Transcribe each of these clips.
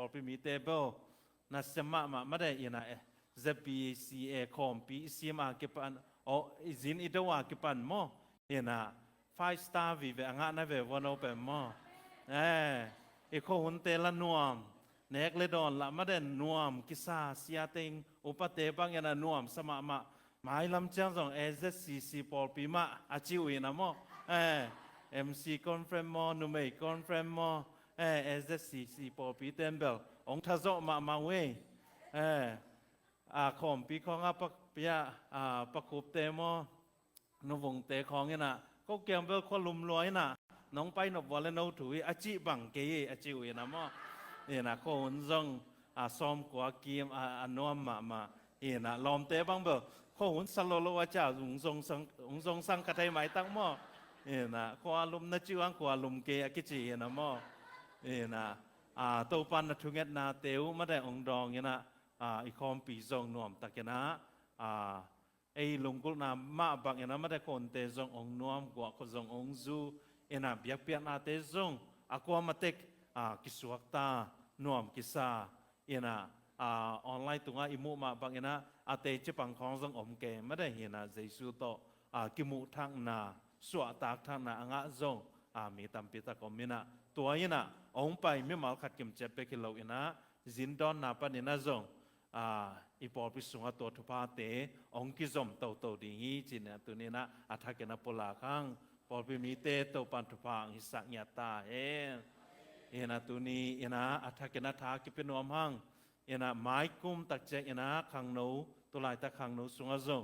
Paul pi mi table na sema ma ma de ina ZPCA kom pi sima kipan o izin idawa kipan mo ina 5 star vive anga na ve wono pe mo ko hunte la nuam nek le don la ma de nuam kisa siating upate bang ina nuam sama ma mai lam chang song ZCC Paul pi ma achiu ina mo MC conference mo numei conference mo ZCC Paul pi temple ong thazo ma weขอมปีของปักปีปักขุบเตมอนวงเตของเนี่ยนะก็เกี่ยวกับคนลุมรวยนะน้องไปนบวอลเลนเอาถุยอาจิบังเกยอาจิวนะมอเนี่ยนะคนซงซ้อมกว่าเกมนวมมาเนี่ยนะลอมเตบังเบอคนสโลโลวาจ่าหงซงสังกัดไทยหมายตั้งมอเนี่ยนะควาลุมนัจิวังควาลุมเกยกิจินะมอเนี่ยนะตัวปันนัทุเงตนาเตวไม่ได้องดองเนี่ยนะอีคอมปีซงนวมตะเกนะไอ้ลุงกุลนามาบังเอ็นะไม่ได้คนเตซงองนวมกว่าคนซงองจูเอ็นะเบียกเปียนาเตซงอากวามาเต็กกิสวักตานวมกิสาเอ็นะออนไลน์ตรงอิมุมาบังเอ็นะเตจิปังของซงอมเกไม่ได้เห็นนะเจสุโตกิมุทังนาสวตากทังนาอ่างซงมีตัมปิตะกอมินะตัวเอ็นะองไปไม่มาขัดกิมเจ็บไปกิโลเอ็นะจินดอนนาปันเอ็นะซงอีปอพิสุงตัวทุพาเตองกิจมเต่าดีงี้จีเนี่ยตัวนี้นะอัฐกินะปุลาคังปอพิมีเตตัวปันทุพางหิสักญาตานะตัวนี้นะอัฐกินะทากิเป็นวมหังนะไม้กุมตักเจนะขังโนตัวลายตะขังโนสุงจง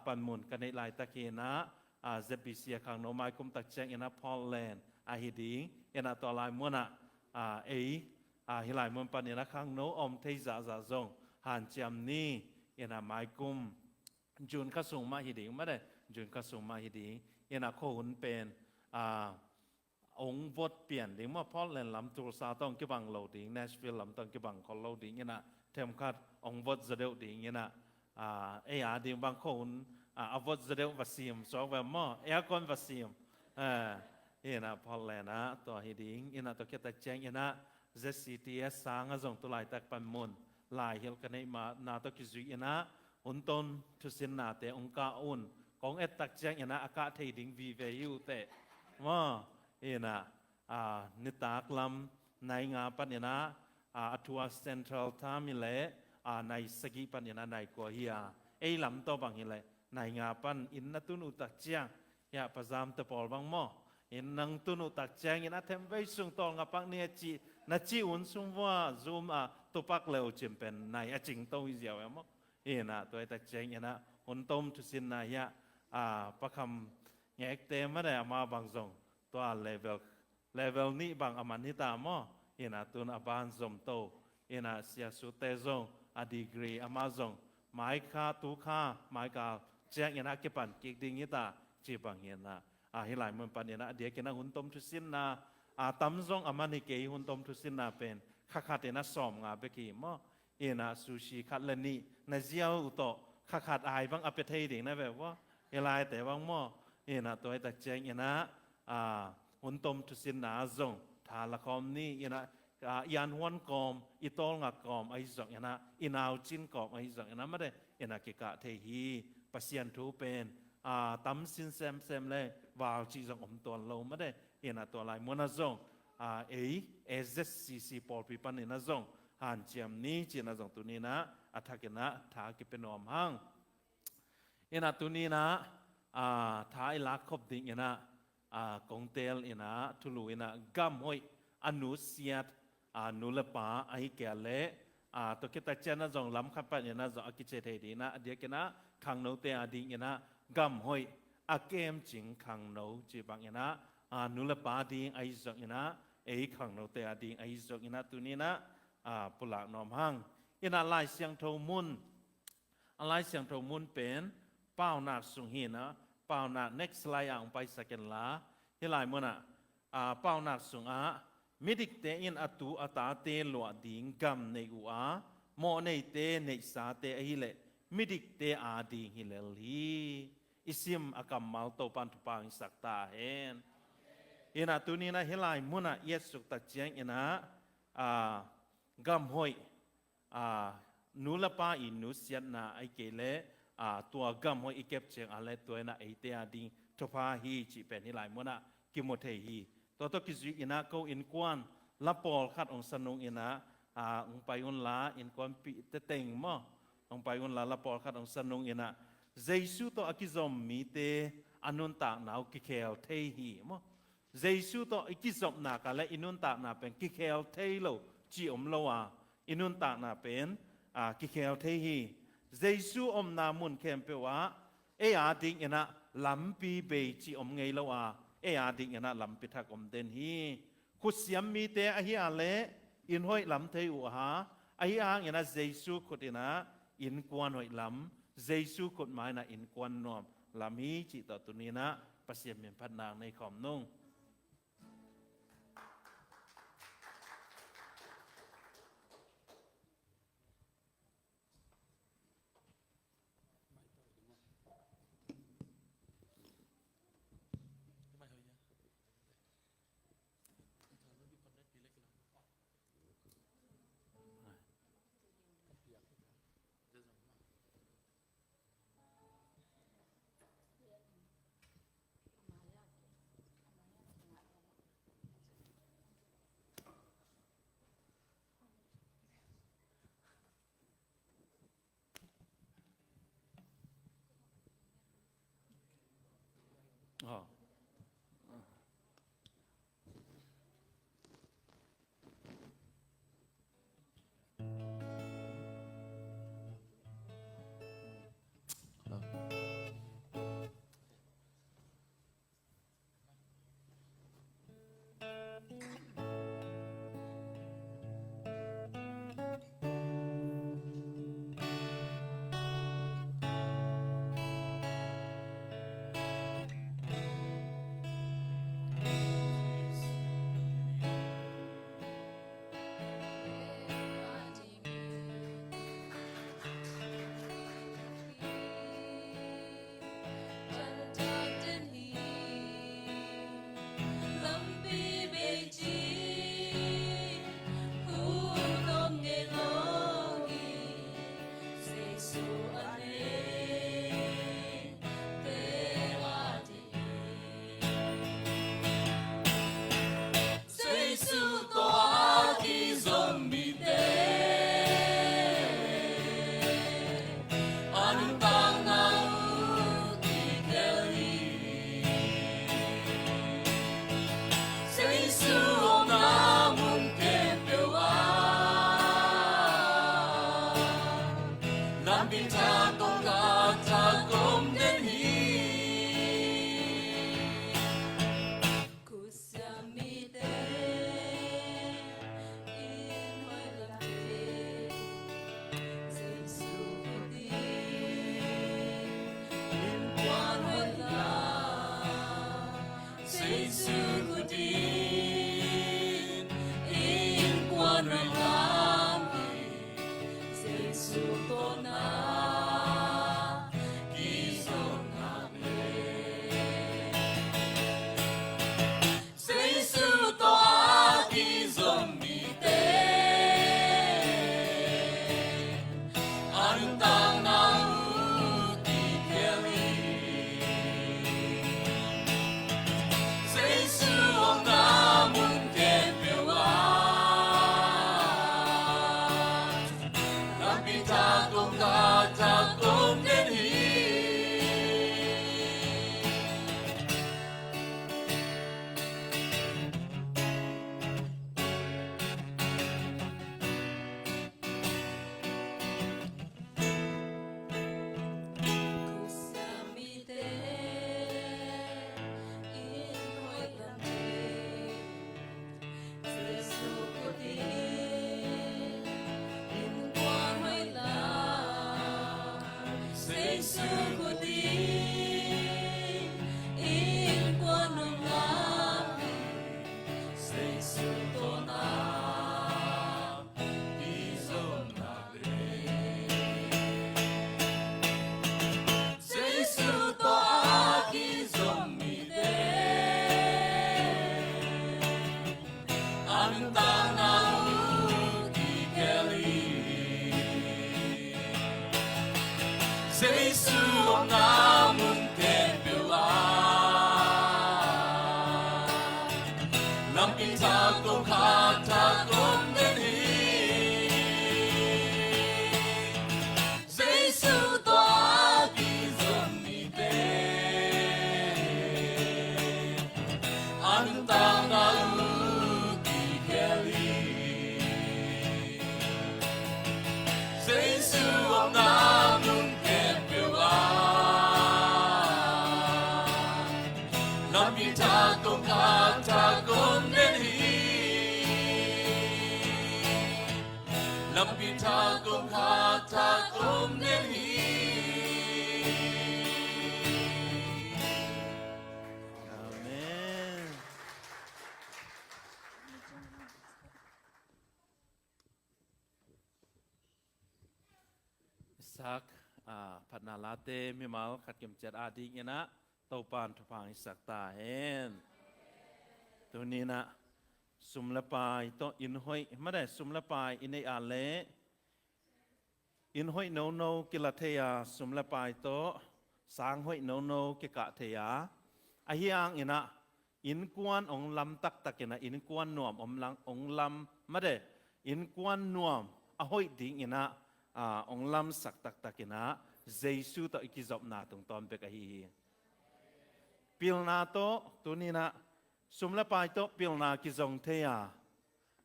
ปันมุนกันในลายตะเกนะเซบิเซียขังโนไม้กุมตักเจนะพอลแลนฮิดิงนะตัวลายมุนะฮิลายมุนปันนะขังโนอมเทซาซงหันจำนี้นะไม้กุมจุนข้าส่งมาฮิดิงไม่ได้จุนข้าส่งมาฮิดิงนะโคหุนเป็นองค์วดเปลี่ยนดิ้งว่าพอเล่นลำตัวซาต้องกิบังโลดิ้งเนชวิลลำต้องกิบังคอลโลดิ้งนะเทมคัดองค์วดจะเดียวดิ้งนะดิ้งบางคนอวดจะเดียววัสิมสองแบบมั่วก่อนวัสิมนะพอเล่นนะตัวฮิดิงนะตัวเกิดแจ้งนะ ZCTS สร้างส่งตัวลายตักปันมุนลายเฮลกันให้มานาตกิจุยนะอุนตนทุสินนาเตองกาอุนของเอตักแจ้งนะอากาศที่ดิ่งวีเวยูเตว่านะนิตากลำในงาปัญญาทัวเซ็นทรัลทามิเลในสกีปัญญาในกัวเฮียลำตัวบางเฮลในงาปันอินนัตุนุตักแจ้งยาประจำตะปอลบางหม้ออินนังตุนุตักแจ้งนะเทมไว้ส่งตองกับปังเนี่ยจีนัจีอุนซุมว่าซุมตัวปักเลวจิมเป็นในจริงตัวอิเดียวมั้งนะตัวตักแจ้งนะคนต้มทุสินนายะประคำแงกเตไม่ได้มาบางส่งตัวเลเวลนี้บางอามันนิตามอนะตัวอบานสมโตนะเสียสุเตซงดีกรีอามาซงหมายค่าตุค่าหมายกาแจ้งนะเก็บปันกิกดิ่งนิตาจีบังเห็นนะให้หลายมันปันนะเดียกันนะหุ่นต้มทุสินนะตั้มซงอามันนิเกยหุ่นต้มทุสินนะเป็นขัดนะสอมงาเบกีมอนะซูชิขัดเลนี่นะเจียวอุตโตขัดอายบางอเปเทดิ่งนะแบบว่าลายแต่บางมอนะตัวตักแจ้งนะหุ่นต้มทุสินนาซงทาละคอมนี่นะยันหวนกอมอิตอลงักกอมไอซงนะอินาวจินกอมไอซงนะไม่ได้นะกิกะเทฮีปัสยันทูเป็นตั้มสินเซมเลยวาวจีซงอมตัวเราไม่ได้นะตัวลายมวนะซงZCC ปอลปีปันนะซงหันเจียมนี้จีนะซงตัวนี้นะอัฐกินะทากิเป็นนอมหังนะตัวนี้นะท้ายลักคบดิ่งนะกงเตลนะทุลุนะกัมหอยอนุเซียดนุลปาไอแก่เละตัวคิดแต่เจนะจงล้ำขับไปนะจงอกิเจเทดีนะเดียกันนะขังโนเตอดีนะกัมหอยเกมจิงขังโนจีบังนะนุลปาดีไอจงนะขังโนเตอดีไอจงนะตัวนี้นะปุลานอมหังนะลายเสียงโทมุนลายเสียงโทมุนเป็นเป้าหนักสุงหินะเป้าหนัก next slide อ่างไปสักกันละที่หลายมันเป้าหนักสุงมิดิกเตอินอตูอตาเตลวดิงกัมในกูโมในเตในสาเตฮิเลมิดิกเตดิงฮิเลลีอิซิมอากัมมัลโตปันทุปังสักตาเห็นตัวนี้นะที่หลายมันเยสุตัดเจียง กัมห้อยนูละป้าอินูเสียนาไอเกเลตัวกัมห้อยอีเก็บเชียงอะไรตัวน่ะไอเตียดิงทพาฮีจีเป็นนี่หลายมันน่ะกิโมเทฮีตัวกิจวิอินะเขาอินกวนละปอลขัดองสนุงอินะองไปอุนลาอินกวนปีเตเต็งมั้งองไปอุนลาละปอลขัดองสนุงอินะเจสุตัวกิจอมมีเตอนุนตานาวกิเคลเทฮีมั้งเจสุตัวกิจอมนากาและอินุนตานาเป็นกิเคลเทโลจีอมโลวาอินุนตานาเป็นกิเคลเทฮีเจสุอมนามุนเข้มเปว่าดิงอินะลำปีเบจีอมไงโลวาดิงอินะลำปิทักอมเดนฮีขุดเสียมมีเตอหิอาเลอินห้อยลำเทอุหาอหิอาอินะเจสุขุดอินะอินกวนห้อยลำเจสุขุดหมายนะอินกวนนอมลำฮีจิตตุนีนะปัสเซียมเป็นพันนางในขอมนุ่งอ๋อSuto na lampita kung kata kung nehi Amenสักพัฒนาลาเตมิมาลขัดเก็มจัดอาดีเงนะเต้าปานทุพางสักตาเห็นตัวนี้นะสุมละปายต้องอินห้อยไม่ได้สุมละปายอินในอาเลอินห้อยโนโนกิลเทียสุมละปายโตสางห้อยโนโนกิกะเทียอาฮิอังอินะอินกวนองลำตักตักอินะอินกวนนวมองลำไม่ได้อินกวนนวมอาห้อยดิ่งอินะองลำสักตักตักอินะเจสุต่ออิกิจบนาตรงตอนเบกะฮีพิลนาโตตัวนี้นะสุมละปายโตพิลนากิจงเทีย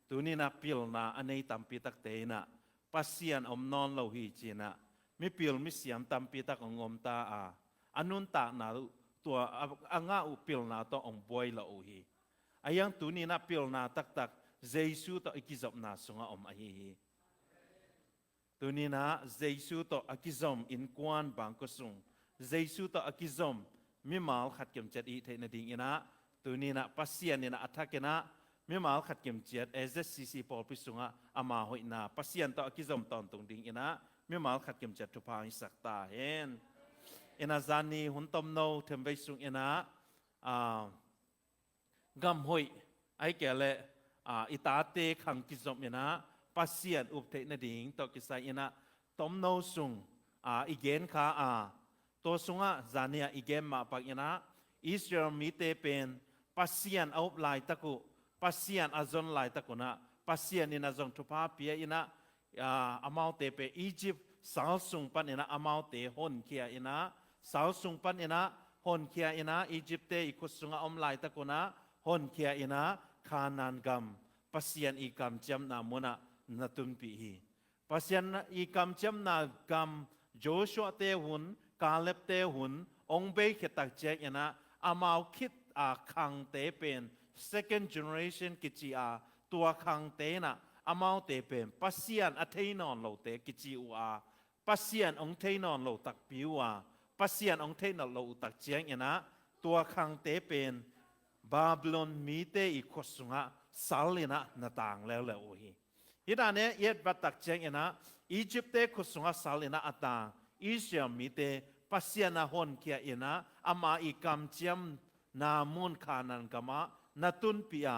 ตัวนี้นะพิลนาอันนี้ตัมปีตักเตนะปัสยันอมนอนเราฮีจีนะไม่พิลไม่เสียมตัมปีตักองมตาอันนุนตานาตัวอ่างอุพิลนาโตองบอยเราฮีอายังตัวนี้นะพิลนาตักตักเจสุต่ออิกิจบนาสงอมอฮีตัวนี้นะเจสุต่ออิกิจอมอินกวนบางกสุงเจสุต่ออิกิจอมมิมาลขัดเก็บจัดอีเทนดิ่งนะตัวนี้นะปัสยันนี่นะอัฐกนะมิมาลขัดเก็บจัดSSCC พอพิสุงะอามาหอยนะปัสยันต่ออิกิจอมตอนตรงดิ่งนะมิมาลขัดเก็บจัดทุพางสักตาเห็นเอ็นอาจารย์นี่หุ่นตอมโนเทมไปสุงนะกำหอยไอแก่เลยอิตาเตขังกิจอมนะปัสยันอุปเทนดิ่งต่อกิสัยนะตอมโนสุงอีเกนขาตัวสุงะจานีอีเกมมาปักยนะอิสราเอลมีเตเป็นปัสยันเอาลายตะกุปัสยันอาจนลายตะกุนะปัสยันนี่นะจงทุพาเปียอินะอามาเตเปอียิปต์สาวสุงปันอินะอามาเตฮอนเคียอินะสาวสุงปันอินะฮอนเคียอินะอียิปต์เตอีกุสุงะอมลายตะกุนะฮอนเคียอินะคานันกัมปัสยันอีกัมจำนามุนะนัตุนปีฮีปัสยันอีกัมจำนากัมโจชัวเตหุนกาเล็บเตหุนองเบยขตักเจกนะอามาคิดคังเตเป็น second generation กิจิตัวคังเตนะอามาเตเป็นปัสยันอัทเทนอนโลเตกิจิวปัสยันองเทนอนโลตักปิวปัสยันองเทนอนโลตักเจกนะตัวคังเตเป็นบาบิโลนมีเตอีกสุงะสัลลินะนาต่างแล้วโอฮีฮิดานเนเย็ดบัตักเจกนะอียิปต์เตกสุงะสัลลินะอัตางอิสราเอลมีเตปัสยานาฮอนเคียอินะอามาอีกัมเจียมนามุนคานันกามะนาตุนปีย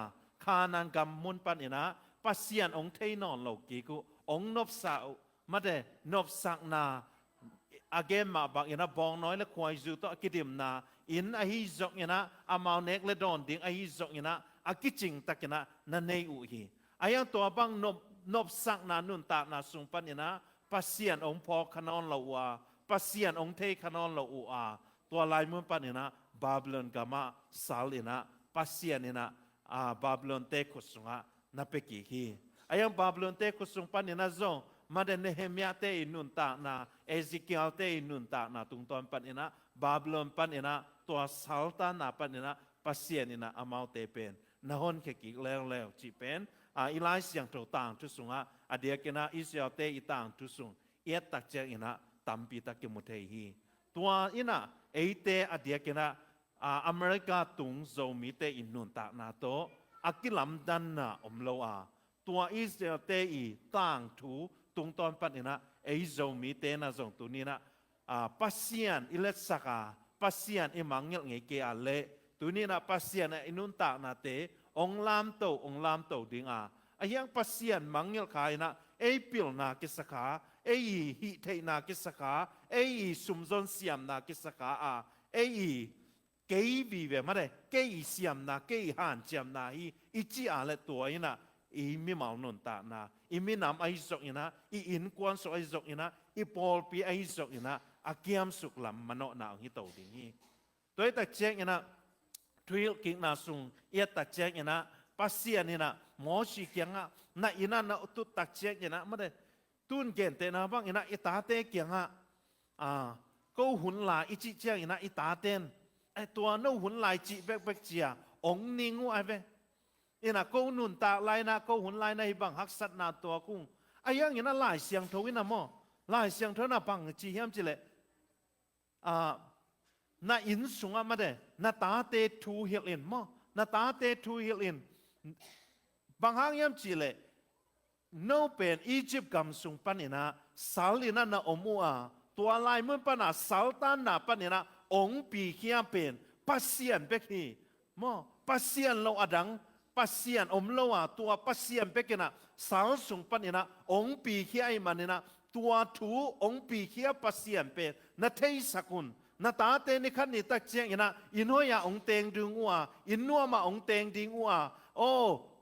คานันกัมมุนปันอินะปัสยันองเทนอนโลกีกุองนบสาวมาเดนบสักนาอาเกมมาบักอินะบองน้อยและควายจูตอกิดิมนาอินอหิจกอินะอามาเนกเลดอนดิงอหิจกอินะอากิจิงตักอินะนันเนอุฮีอายังตัวบังนบสักนานุนตานาสุงปันอินะปัสยันองพอขนอนละวาปัสยันองเทขนอนละอูตัวลายมือปันเนี่ยนะบาบิโลนกามาสาลีนะปัสยันเนี่ยนะบาบิโลนเตคุสุงะนับไปกี่ฮีอายังบาบิโลนเตคุสุงปันเนี่ยนะจงมาเดนเนเฮมียาเตอินุนตานาเอซิกิเอลเตอินุนตานาตุงตอนปันเนี่ยนะบาบิโลนปันเนี่ยนะตัวสัลตานาปันเนี่ยนะปัสยันเนี่ยนะอามาเตเป็นนะฮอนแค่กี่แล้วจีเป็นอีไลส์ยังตัวต่างทุสุงะเดียกันนะอิสราเอลเตอีต่างทุสุงเอ็ดตักเจอินะตัมปีตักเกมุเทฮีตัวอินะเอเตอเดียกันนะอเมริกาตุงโจมีเตอินุนตานาโตอากิลัมดันนะอมโลตัวอิสราเอลเตอีต่างทูตุงตอนปันนะเอโจมีเตนะจงตัวนี้นะปัสยันอิเลสกาปัสยันอิมังเงลเงเกอาเลตัวนี้นะปัสยันอินุนตานาเตองลามโตดิงอายังปัสยันมังเงลขายนะเอปิลนากิสขาเอฮิเทนากิสขาเอสุมจนเสียมนากิสขาเอเกยบีเวมาเลยเกยเสียมนาเกยหันเจียมนาอีจีอาเลตัวอีนะอีมิมาลนนตานาอีมินามไอซอกอีนะอีอินกวนสไอซอกอีนะอีปอลปีไอซอกอีนะอาเกียมสุกลำมันโนนาฮิโตดิงีตัวตักเจงอีนะทุยกิงนาซุงเอียตักเจงอีนะปัสยันอีนะหมอชีเกียงน่ะอีนั่นน่ะตุตักเจงอีนะมาเลยตุนเกนเตนะบ้างอีนะอีตาเตเกียงก็หุ่นลายอีจิเจียงอีนะอีตาเตนไอตัวนู้หุ่นลายจิเบกเจียองนิงวไอเบอีนะก็นุนตาลายนะก็หุ่นลายในบังฮักสัตนาตัวกุ้ง ไอ้ยังงี้น่ะหลายเสียงทวินะมอหลายเสียงทวินะปังจีเฮียมจิเลน่าอินสุงอ่ะมาเดน่าตาเตทูเฮลินมอน่าตาเตทูเฮลินบางครั้งเฮียมจิเลโนเป็นอียิปต์กำสุงปันนี่นะสัลลินะน่ะอมัวตัวลายมันปันน่ะสัลตันน่ะปันนี่นะองปีเฮียเป็นปัสเซียนเบกีมอปัสเซียนเราอดังปัสเซียนอมโลอ่ะตัวปัสเซียนเบกินะสัลสุงปันนี่นะองปีเฮียไอมันนี่นะตัวถูองปีเฮียปัสเซียนเป็นนาเทสกุลนาตาเตนิคันนี่ตักเจียงนะอินหัวยาองเตงดึงอัวอินนัวมาองเตงดึงอัวโอ้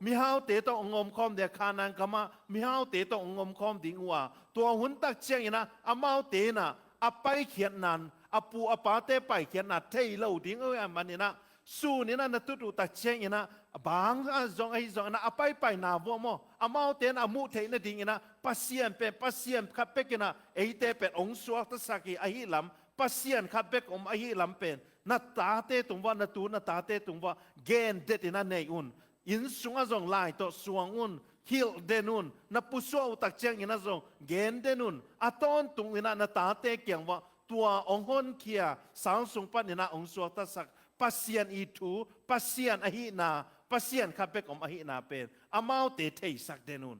มีฮาวเตต้ององมคอมเดียคานังกามามีฮาวเตต้ององมคอมดึงอัวตัวหุ่นตักเจียงนะอามาเตนะอาไปเขียนนันอาปูอาปาเตไปเขียนนัดเทยเล่าดึงเอามันนี่นะสู้นี่นะนาตุตุตักเจียงนะบางจงไอจงนะอาไปนาวัวมออามาเตนอามุเทนดึงนะปัสเซียนเป็นปัสเซียนขับเป็กนะไอเตเป็นองสวกตสักไอหิลำปัสเซียนขับเป็กไอหิลำเป็นนาตาเตตุงว่านาตูนาตาเตตุงว่าเกนเด็ดนะเนยุนอินสุงอาจงไลตัวสวงอุนฮิลเดนุนนาปุสวอุตักเจียงอินะจงเกนเดนุนอาตอนตุงอินะนาตาเตเกียงว่าตัวองหนเคียสาวสุงปันอินะองสวกตสักปัสเซียนอีทูปัสเซียนอหินาปัสเซียนขับเป็กอหินาเป็นอามาเตเทสักเดนุน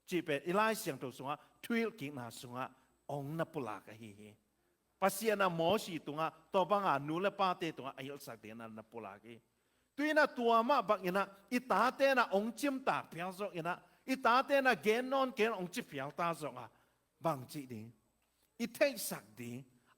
จีเป็นอิไลเสียงตัวสุงะทวิลกิงนาสุงะองนาปุลากะฮีปัสเซียนมอสีตุงะตัวบังอานูเลปาเตตุงะอายุสักเดนันนาปุลากีตุยนะตัวมาบักอินะอิตาเตนะองจิมตากเพียงซอกอินะอิตาเตนะเกนนอนเกนองจิเพียงตาซอกอะบางจีดิอิเทสักดี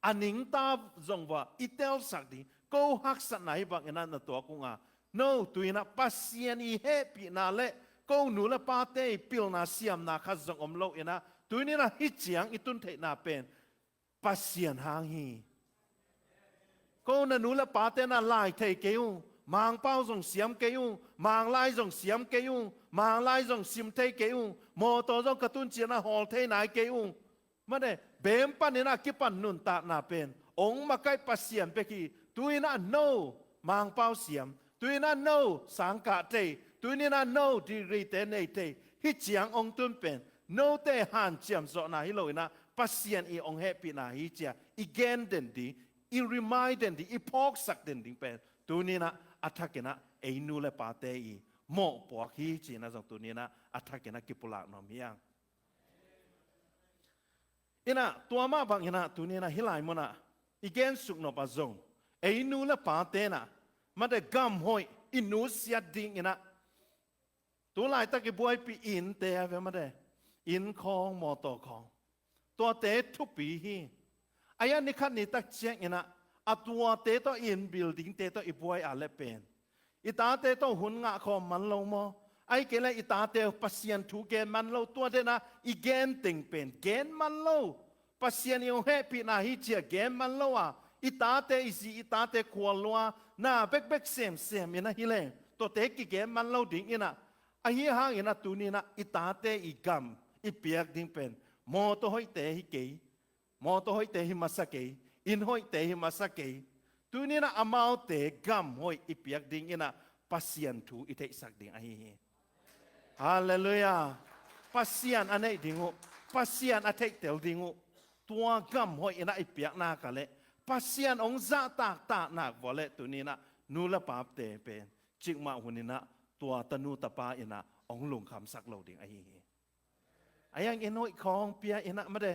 อันนิงตาจงว่าอิเตลสักดีก็ฮักสักไหนบักอินะนะตัวกุงอะโนตุยนะปัสเซียนอีเฮปีนาเลก็นูเลปาเตปิลนาเซียมนาคัจงอมโลอินะตุยนี่นะฮิจียงอิตุนเทนาเป็นปัสเซียนหางฮีก็นันูละปาเตนะไล่เทเกยุมางเป้าส่งเสียมเกยุมางไล่ส่งเสียมเกยุมางไล่ส่งซิมเทเกยุโมโตส่งกระตุ้นเจียนะฮอลเทนายเกยุมาเดเบมปันนี่นะกิปันนุนตานาเป็นองมาไกปัสเซียนเปกีตุยนะโนมางเป้าเสียมตุยนะโนสังกะเตตุยนี่นะโนดีรีเตเนเตฮิจียงองตุนเป็นโนเตหันเจียมโซนาฮิโลนะปัสเซียนอีองเฮปีนาฮิเจียอีเกนเดนดีอีรีมายเดนดีอีพอกสักเดนดีเป็นตัวนี้นะอัฐกินะเอนูเลปาเตอีโมปวกฮิจีนะจงตัวนี้นะอัฐกินะกิปุลากนอมียังอินะตัวมาบางอินะตัวนี้นะฮิลายมนะอีเกนสุกนอปะจงเอนูเลปาเตนะมาได้กำห้อยอินูเสียดิงอินะตัวลายตะกี้บวยปีอินเตะเวมาได้อินของมอตอของตัวเตะทุกปีฮีอายันนิคันนี่ตักเชียงอินะอัตัวเตะตัวอินบิลดิ้งเตะตัวอีบวยอะไรเป็นอิตาเตะตัวหุ่นงะคอมันลงมอไอเกลอิตาเตะปัสเซียนถูกเกนมันโลตัวเตนะอีเกนติงเป็นเกนมันโลปัสเซียนยองเฮปีนาฮิเจียเกนมันโลอ่ะอิตาเตอิซีอิตาเตควอลัวน่าเบกเบกเซมเซมอินะฮิเลงตัวเตะกิเกนมันโลดิ้งอินะไอ้ห่างอินะตัวนี้นะอิตาเตอีกัมอีเปียกดิ้งเป็นมอตัวห้อยเตะฮิเกยมอตัวห้อยเตะฮิมาสักเกยอินห้อยเตะฮิมาสักเกยตัวนี้นะอามาเตะกัมห้อยอีเปียกดิ้งอินะปัสเซียนถูอีเตสักดิ้งไอ้ฮาเลลูยาปัสเซียนอันนี้ดิ้งอุปัสเซียนอันเทกเตลดิ้งอุตัวกัมห้อยอินะอีเปียกนากันเลยปัสเซียนองซาตากตาหนักวอลเลตัวนี้นะนูละปาเตะเป็นจิกมาหุ่นนี่นะตัวตนูตะปาอินะองลงคำสักเหล่าดิ้งไอ้ยังอินหอยของเปียอินะมาเด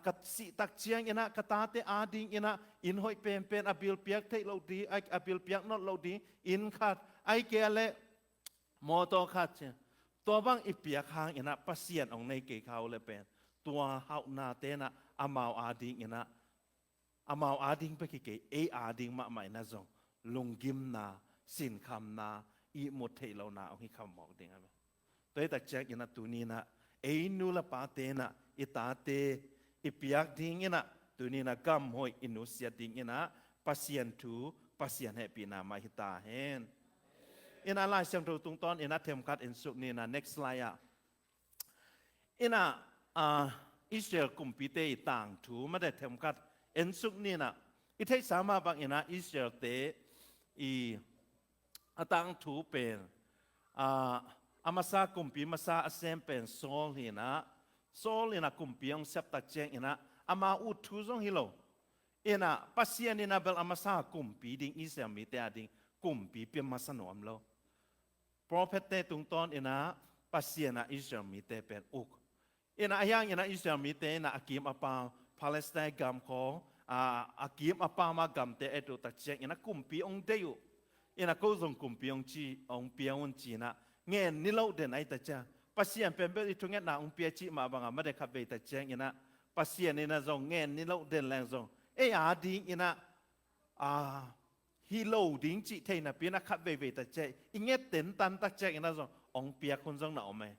กัดสิตักเชียงอินะกตาเตอาดิงอินะอินหอยเป็นอบิลเปียกเทเหล่าดีไออบิลเปียกนอตเหล่าดีอินขาดไอเกลมอตอขาดเชตัวบางอีเปียกหางอินะปัสเซียนองในเกเขาเลยเป็นตัวเฮานาเตนะอามาวอาดิงอินะอามาวอาดิงไปกี่เกเออาดิงมาใหม่นะจงลงกิมนาสินคำนาอีหมดเทเหล่านาเอาให้คำบอกดิ้งอะไรตัวตักเชียงอินะตัวนี้นะเอนูละปาเตนะอิตาเตอิปยักดิ้งนะตัวนี้นะกัมหอยอินุเสียดิ้งนะปัสเซียนทูปัสเซียนให้ปีนามาฮิตาเฮนอินะลายเสียงตรงตอนอินะเทมคัดอินสุกนี่นะ next slide อ่ะอินะอิสราเอลกุมพิเตต่างถูไม่ได้เทมคัดอินสุกนี่นะอิเทสามาบางอินะอิสราเอลเตอีต่างถูเป็นอามาซากุมปีมาซาเซมเป็นโซลหินะ Saul ina kumpiang septa cheng ina ama ut thu zong hilo ina pasien ina bel amasa kumpi ding Israel mi te ading kumpi pim masano amlo prophet te tung ton ina pasien na Israel mi te pen uk ina ayang ina Israel mi te na akim apa Palestine gam ko akim apa ma gam te edu ta cheng ina kumpi ong deyu ina ko zong kumpi ong chi ong piang chi na ngen ni lo den ai ta cha pasien pen be itu nget na ong pia chi ma banga ma de kha be ta cheng ina pasien ina zong ngen ni lo den lang zong ding ina hi lo ding chi the na pi na kha be ta che inget ten tan ta che ina zong ong pia kun zong na ome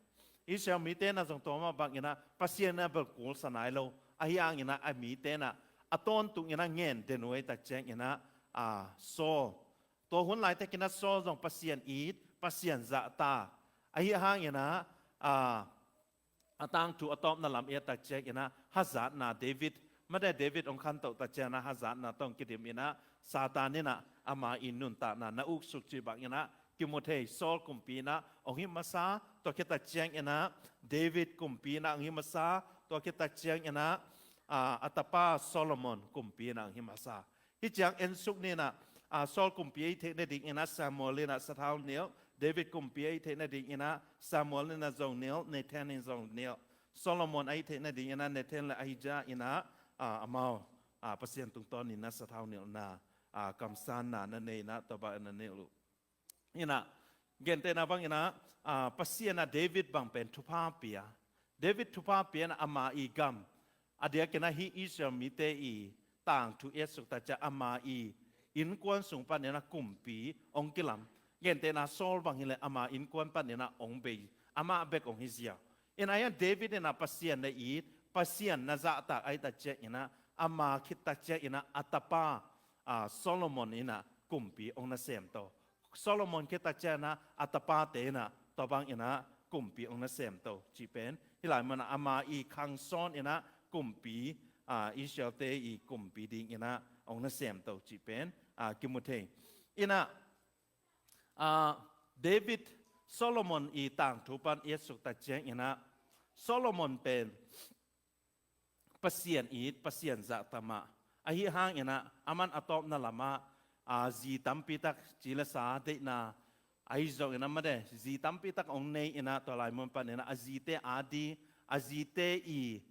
Israel mi te na zong to ma bang ina pasien na bel kul sanai lo ayang ina a mi te na aton tung ina ngen den we ta cheng ina so to hun lai te kina so zong pasien eat pasien za ta ai hang ina atang tu atom na lam e ta che ina hazat na David ma da David ong khan to ta che na hazat na tong kidim ina Satan ina ama inun ta na uk suk chi bang ina Timothy Saul kumpi na ong himasa to kita cheng ina David kumpi na ong himasa to kita cheng ina atapa Solomon kumpi na ong himasa hi chang en suk ni na Saul kumpi te na ding ina Samuel ina sa thau nil David kumpi te na ding ina Samuel ina zong nil Nathan in zong nil Solomon ai te na ding ina Nathan la Ahijah ina amao pasien tung ton ina sa thau nil na kamsan na ne na to ba na ne lu ina gente na bang ina pasien na David bang pen tupa pia David tupa pia na ama I gam adia kena hi Israel mi te I tang tu esuk ta cha ama I in kwan sung pan na kumpi ong kilam gente na Saul bang hile ama in kwan pan na ong be ama bek ong hizia ina ya David na pasien na I pasien na za ta ai ta che ina ama khit ta che ina atapa Solomon ina kumpi ong na sem to Solomon kita chana atapa te na tobang ina kumpi ong na sem to chi pen hilai mana ama I khang son ina kumpi Israel te I kumpi ding ina ong na sem to chi pen kimuthe ina David Solomon I tang thupan Yesuk ta cheng ina Solomon pen pasien pasien za tama ahi hang ina aman atop na lama zi tampi tak chila sa de na ai zo ina ma de zi tampi tak ong nei ina to lai mon pan ina azite adi azite I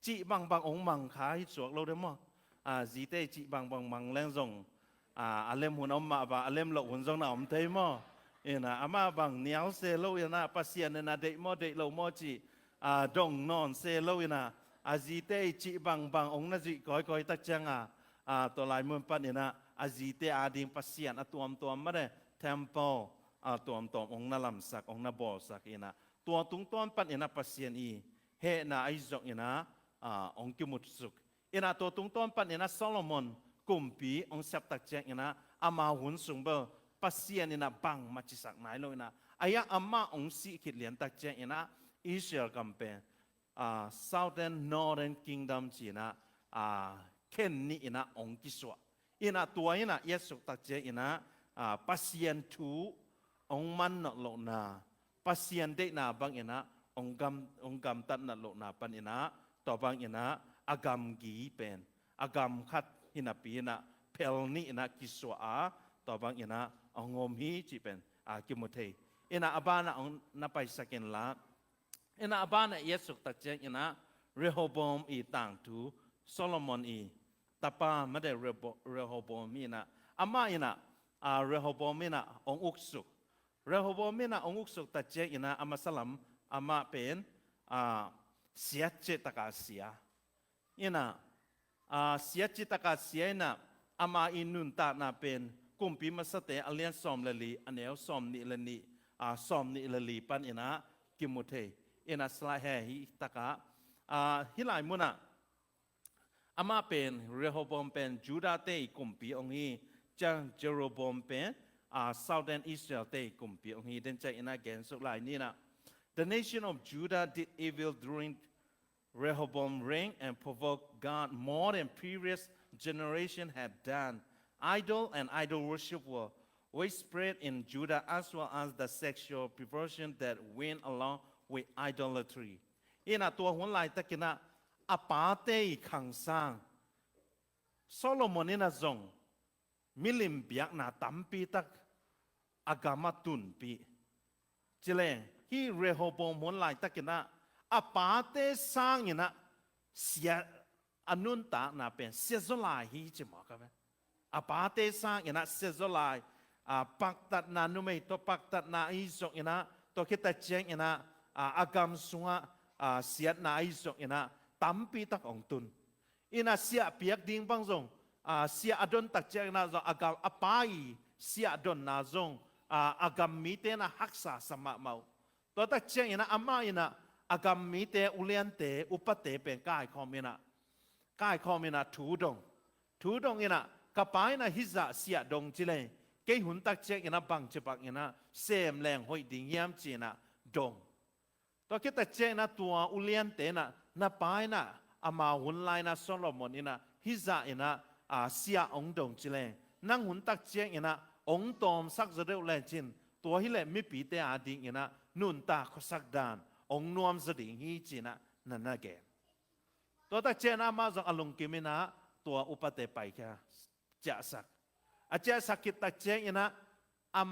chi bang bang ong mang khai chuak lo de mo zite chi bang bang mang leng zong alem hun om ma ba alem lo hun zong na om te mo ina ama bang niao se lo ina pasien ina de lo mo chi dong non se lo ina azite chi bang bang ong na zi koi koi tak chang to lai mon pan ina azite ading pasien atuam ma de temple atuam ong na lam sak ong na bol sak ina tua tung ton pan ina pasien I he na ai zok ina ong kimut suk ina to tung ton pan ina Solomon kumpi ong sap tak cheng ina ama hun sung bo pasien ina bang machisak nai lo ina aya ama ong si kit lian tak cheng ina Israel kampen Southern Northern Kingdom china ken ni ina ong kiswa ina tua ina Yesuk tak che ina pasien tu ong man na lo na pasien de na bang ina ong gam tat na lo na pan ina to bang ina agam gi pen agam khat ina pi ina pel ni ina kiswa to bang ina ongom hi chi pen kimothe ina abana ong na pai sakin la ina abana Yesuk tak che ina Rehoboam I tang tu Solomon I tapa ma de Rehoboam ina ama ina Rehoboam ina ong uksuk Rehoboam ina ong uksuk ta che ina ama salam ama pen sia che taka sia ina sia che taka sia ina ama inun ta na pen kumpi masate alian som lali anel som ni lani som ni lali pan ina kimuthe ina sla he hi taka hilai muna ama pen Rehoboam pen Judah te kumpi ong hi chang Jeroboam pen Southern Israel te kumpi ong hi den cha ina gen so lai ni na the nation of Judah did evil during Rehoboam reign and provoked God more than previous generation had done. Idol and idol worship were widespread in Judah as well as the sexual perversion that went along with idolatry. อีน่ะตัวหัวไหลตะกินะอปาเตยขังสร้างโซโลมอนนี่น่ะจงมิลิมเบียกน่ะตั้มปีตักอากามาตุนปีจิเลฮีเรโฮโบมหัวไหลตะกินะอปาเตสร้างนี่นะเสียอนุนตาน่ะเป็นเสียจลายฮีจิมาครับอปาเตสร้างนี่นะเสียจลายปักตัดนานุไม่ตัวปักตัดนาอีสกนี่นะตัวคิดแต่เจงนี่นะอากามสุงเสียนาอีสกนี่นะตั้มปีตักองตุนอินะเสียเปียกดิ้งบังจงเสียอดนตักเจงนะจงอากามอปายเสียอดนนาจงอากามมีเตนะฮักษาสมะเมาตัวตักเจงนี่นะอามาอินะอากามมีเตอุเลียนเตอุปเตเป็นกายคอมินะกายคอมินะถูดงอินะกับไปนะฮิซาเสียดงจิเลเกยหุ่นตักเจงอินะบังจิบักอินะเสมแรงหอยดิ่งยามจีนะดงตัวคิดแต่เจงนะตัวอุเลียนเตนะนับไปนะอามาหุ่นไลนะโซโลมอนอินะฮิซาอินะเสียองดงจิเลนั่งหุ่นตักเจงอินะองตอมสักจะเร็วแรงจินตัวฮิเลไม่ปีเตอาดิ่งอินะนุนตาขสักดานองนวมสดิ่งฮีจีนะนั่นน่ะแกตัวตักเจนะมาจงอารมณ์กิมินะตัวอุปเตไปแค่จะสักอาจจะสักกิตักเจงนะอา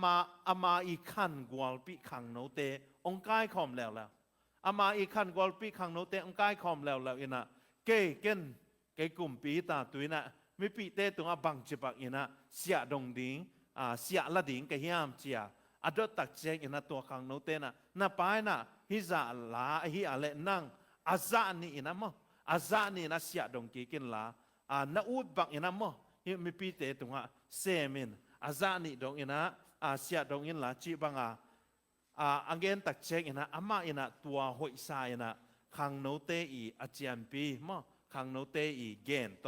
มาอีขันกวลปีขังโนเตองกายคอมแล้วอามาอีขันกวลปีขังโนเตองกายคอมแล้วอินะเกกลุ่มปีตาตัวนะไม่ปีเตตรงอบังจิบักอินะเสียดงดิ่งเสียละดิ่งก็ยามเจียอดตักเจงอินะตัวขังโนเตนะน่ะไปนะฮิซาลาฮิอะไรนั่งอาซานี่อินะมั้งอาซานี่นะเสียดงกินลาน่ะอุดบักอินะมั้งฮิไม่ปีเตตรงเซมินอาซานี่ดงอินะเสียดงอินลาจีบังอังเกนตักเจงอินะอามาอินะตัวหอยสายนะขังโนเตอีอาเจียนปีมั้งขังโนเตอีเกนโต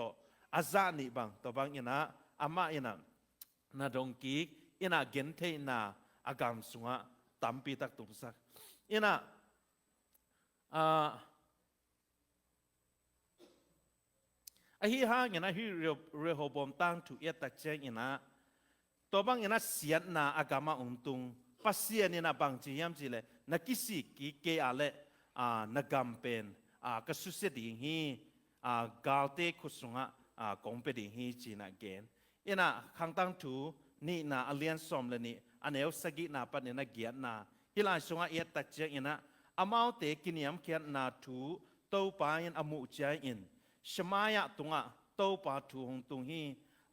อาซานี่บังตัวบังอินะอามาอินะนาดงกีอินะเกนเทนะอากามสุงะตัมปีตักตุสักอินะฮิฮางอินะฮิเรโฮบอมตั้งถูกเอตักเจงอินะตัวบังอินะเสียนาอากามาอุนตุงปัสเซียนินะบังจียามจีเลนักกิสิกีเกอาเลนักกัมเป็นกสุเสดิงฮีกาลเตคุสุงะกงเปดิงฮีจีนะเกนอินะขังตั้งถูนี่นาอเลียนสมเลนี่อันเอวสกินาปันนะเกียรนาฮิลาสุงะเอตักเจงอินะอามาวเตกินยามเขียนนาถูโตปายินอมุใจอินชมายะตุงะโตปาถูหงตุงฮี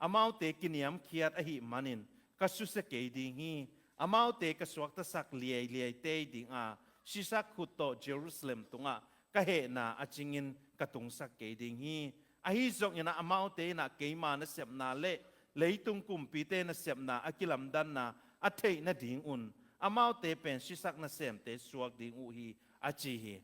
อามาวเตกินยามเขียนอหิมันินกสุเสเกดิงฮีอามาวเตกสวกตสักเลียเตดิงชิสักขุตโตเยรูซาเล็มตุงกะเฮนาอจิงินกะตุงสักเกดิงฮีฮิซงอินะอามาวเตนะเกมานะเสบนาเลยตุงกุมปีเตนะเสบนาอกิลัมดันนาอเทนะดิงอุนอามาวเตเป็นชิสักนะเสมเตสวกดิงอุฮีอจิฮี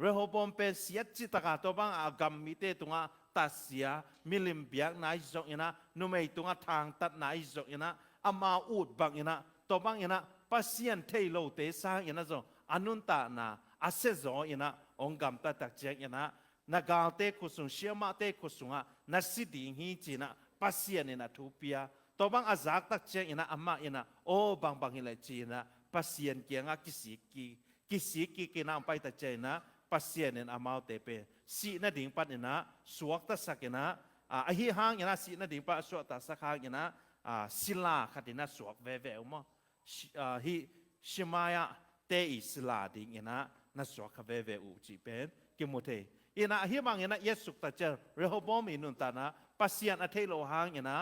เรโฮบอมเป็นเสียจิตกาตัวบังอากามิเตตุงตัสเสียมิลิมเบียกนายจงอินะนุเมตุงทางตัดนายจงอินะอามาอูดบังอินะตัวบังอินะปัสยันเทโลเตสางอินะจงอนุนตานาอาเซจงอินะองกำตัดตักเจงอินะนักการเตคุสุงเชียมาเตคุสุงนัสสิดิงฮีจีนะปัสยันอินะทูปียตัวบังอาจากตักเจงอินะอามาอินะโอ้บังอินะจีนะปัสยันเกียงกิสิกีกินามไปตักเจนะปัสยันอินะอามาเตเปสีนั่นดิ่งปัดอินะสวกตัสักอินะฮิหางอินะสีนั่นดิ่งปัดสวกตัสักหางอินะศิลาขัดอินะสวกเวอุมาฮิชิมายะเตอิสลาดิ่งอินะนัสวกเวอุจีเป็นกิมุเทอินะฮิบังอินะเยสุกตักเจเรโฮบอมอินุนตานะปัสยันอเทโลหางอินะ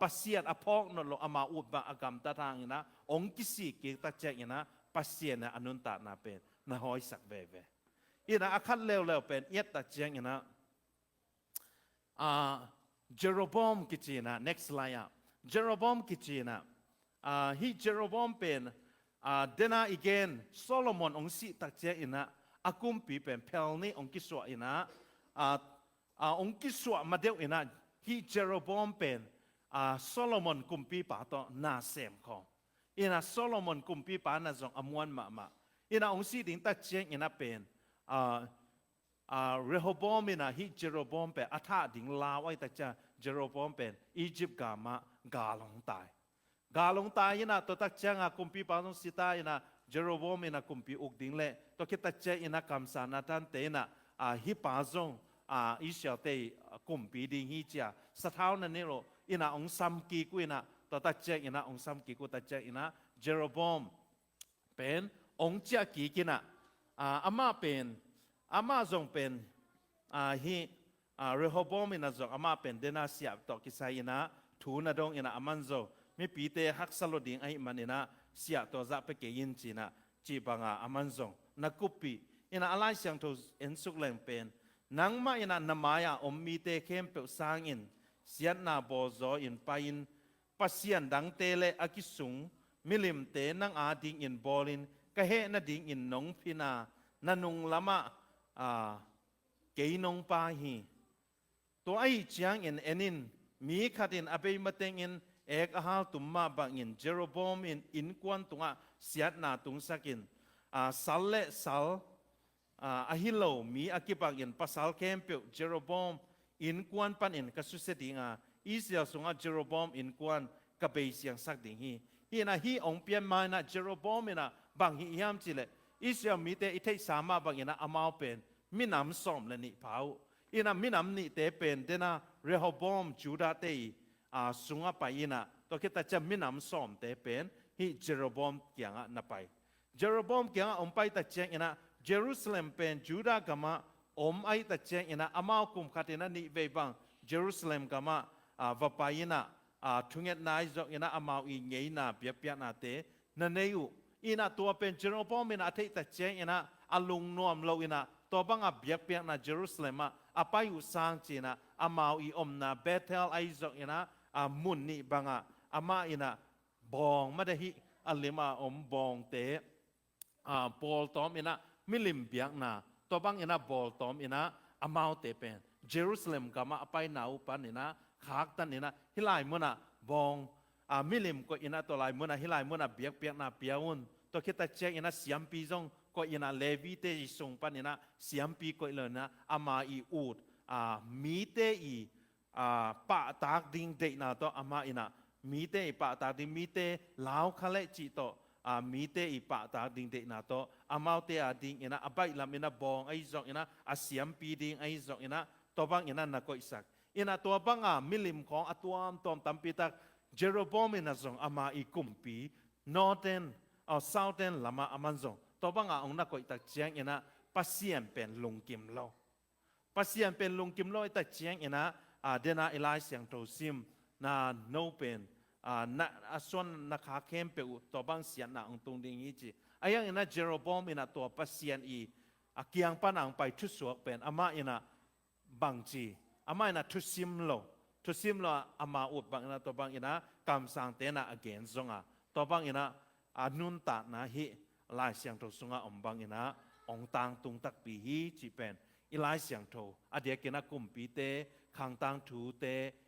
ปัสยันอพอกนโลอามาอุดบังอากรรมตาทางอินะองกิสิกิตักเจอินะปัสยันอนุนตานาเป็นนะหอยสักเวอินะอาคัดเร็วเป็นเอตักเจอินะเจโรบอมกิจีนะ next slide เจโรบอมกิจีนะฮิเจโรบอมเป็นเดน่าอีกเกนโซโลมอนองสิตักเจอินะอากุมปีเป็นเพลนี่องกิสวะอินะองกิสวะมาเดียวอินะฮิเจโรบอมเป็นโซโลมอนกุมปีป่าต่อนาเซมของอินะโซโลมอนกุมปีป่านาจงอมวนมาอินะองสิดิ่งตักเจอินะเป็นเรโฮบอมอินะฮิเจโรบอมเป็นอัฐาดิ่งลาวไว้ตักเจเจโรบอมเป็นอียิปต์กามากาลงตายอินะตัวตักเจงกุมปีป่าตงสิตายอินะ เจโรโบมอินะกุมปีอุกดิ้งเล่ตัวคิดตัดเจอินะคำสานาทันเตนะฮิปาซงอิสราเอลกุมปีดิ้งฮิจาสะท้าวนั่นนี่โรอินะองซัมกีกุอินะตัวตัดเจอินะองซัมกีกุตัดเจอินะเจโรโบมเป็นองเจ้ากีกินะอามาเป็นอามาทรงเป็นฮิเรโฮโบมินะทรงอามาเป็นเดนาเสียบต่อกิไซอินะทูนาดงอินะอามันโซมีปีเตฮักสลดดิงไอมันอินะเสียตัวจะไปเกยินจีนะจีบังอามันทรงนักกุปีอินะอะไรเสียงทูเอ็นสุกแรงเป็นนังมาอินะนามายาอมมีเตเข้มเปสางอินเสียนาโบโซอินไปอินปัสเซียนดังเตเลอากิสุงมิลิมเตนังอาดิงอินบอลินกะเฮนดิงอินนงพินานันุงละมะเกยนงปาฮีตัวไอจางอินเอนินมีขัดินอเบยมาเตงอินเอกอาหาตุมมาบังอินเจโรบอมอินกวนตุงะเสียดนาตุงสักินสัลเลสัลอาฮิโลมีอากิบังอินปัสสัลเคมเปียวเจโรบอมอินกวนปันอินกัสุเสดิงอิสราสุงะเจโรบอมอินกวนกับเบยเสียงสักดิงฮีนะฮีองเปียนมานะเจโรบอมนะบังฮียามจิเลอิสรามีเตอิเทสามาบังอินะอามาวเป็นมินามสอมเลนิพาวอินะมินามนี่เตเป็นเดนะเรโฮบอมจูดาเตสุงะไปอินะตัวคิดแต่จะมินามสอมเตเป็นฮีเจโรบอมเกียงะนับไปเจโรบอมเกียงะอมไปแต่เจงอินะเยรูซาเล็มเป็นจูดากามะอมไอแต่เจงอินะอามาวกุมขัดอินะนี่เวบังเยรูซาเล็มกามะวะไปอินะทุงเอ็ดนายจอกอินะอามาวอีเงยนาเบียเปียนาเตนันเนยูอินะตัวเป็นเจโรบอมอินะเทแต่เจงอินะอลุงนวมโลอินะตัวบังอับเบียเปียนาเยรูซาเล็มอาไปอยู่สร้างจีนะอามาวอีอมนาเบเทลไอจอกอินะมุนนี่บังอามาอินะบองไม่ได้ฮิอัลเลมาอมบองเตบอลตอมอินะมิลิมเบียกนาตัวบังอินะบอลตอมอินะอามาวเตเป็นเยรูซาเล็มกามาไปนาอุปันอินะขากตันอินะฮิไลมุนะบองมิลิมก็อินะตัวไลมุนะฮิไลมุนะเบียกเปียกนาเปียอุนตัวคิดแต่เช็คอินะเสียมปีจงก็อินะเลวีเตอิส่งปันอินะเสียมปีก็เลยนะอามาอีอูดมีเตอีปะตากดิงเดนาตัวอามาอินะมีเตอีปะตากดิงมีเตลาวคาเลจิโตมีเตอีปะตากดิงเดนาตัวอามาเตอาดิงอินะอบัยลามินะบองไอจอกอินะเสียมปีดิงไอจอกอินะตัวบังอินะนักก็อิสักอินะตัวบังมิลิมของอตัวมตอมตัมปิตักเจโรบอมอินะจงอามาอีกุมปีนอร์เทนเซาเทนลามาอามันจงตัวบังองนักก็อิตักเจียงอินะปัสเซียนเป็นลุงกิมโลปัสเซียนเป็นลุงกิมโลอิตักเจียงอินะเดน่าเอลายเสียงโตซิมนาโนเป็นนักส่วนนักขาเข้มเปอุตัวบังเสียนนาองตรงดิ่งนี้จีอายังอินะเจโรบอมอินะตัวปัสเซียนอีเกียงปนังไปทุสวกเป็นอามาอินะบังจีอามาอินะทุซิมโลอามาอุดบังอินะตัวบังอินะกำสังเตนะอเกนซงตัวบังอินะนุนตานะฮิลายเสียงโตสุงอมบังอินะองตังตุงตักปีฮีจีเป็นอีลายเสียงโตอเดียกินะกุมปีเตขังตังทูเต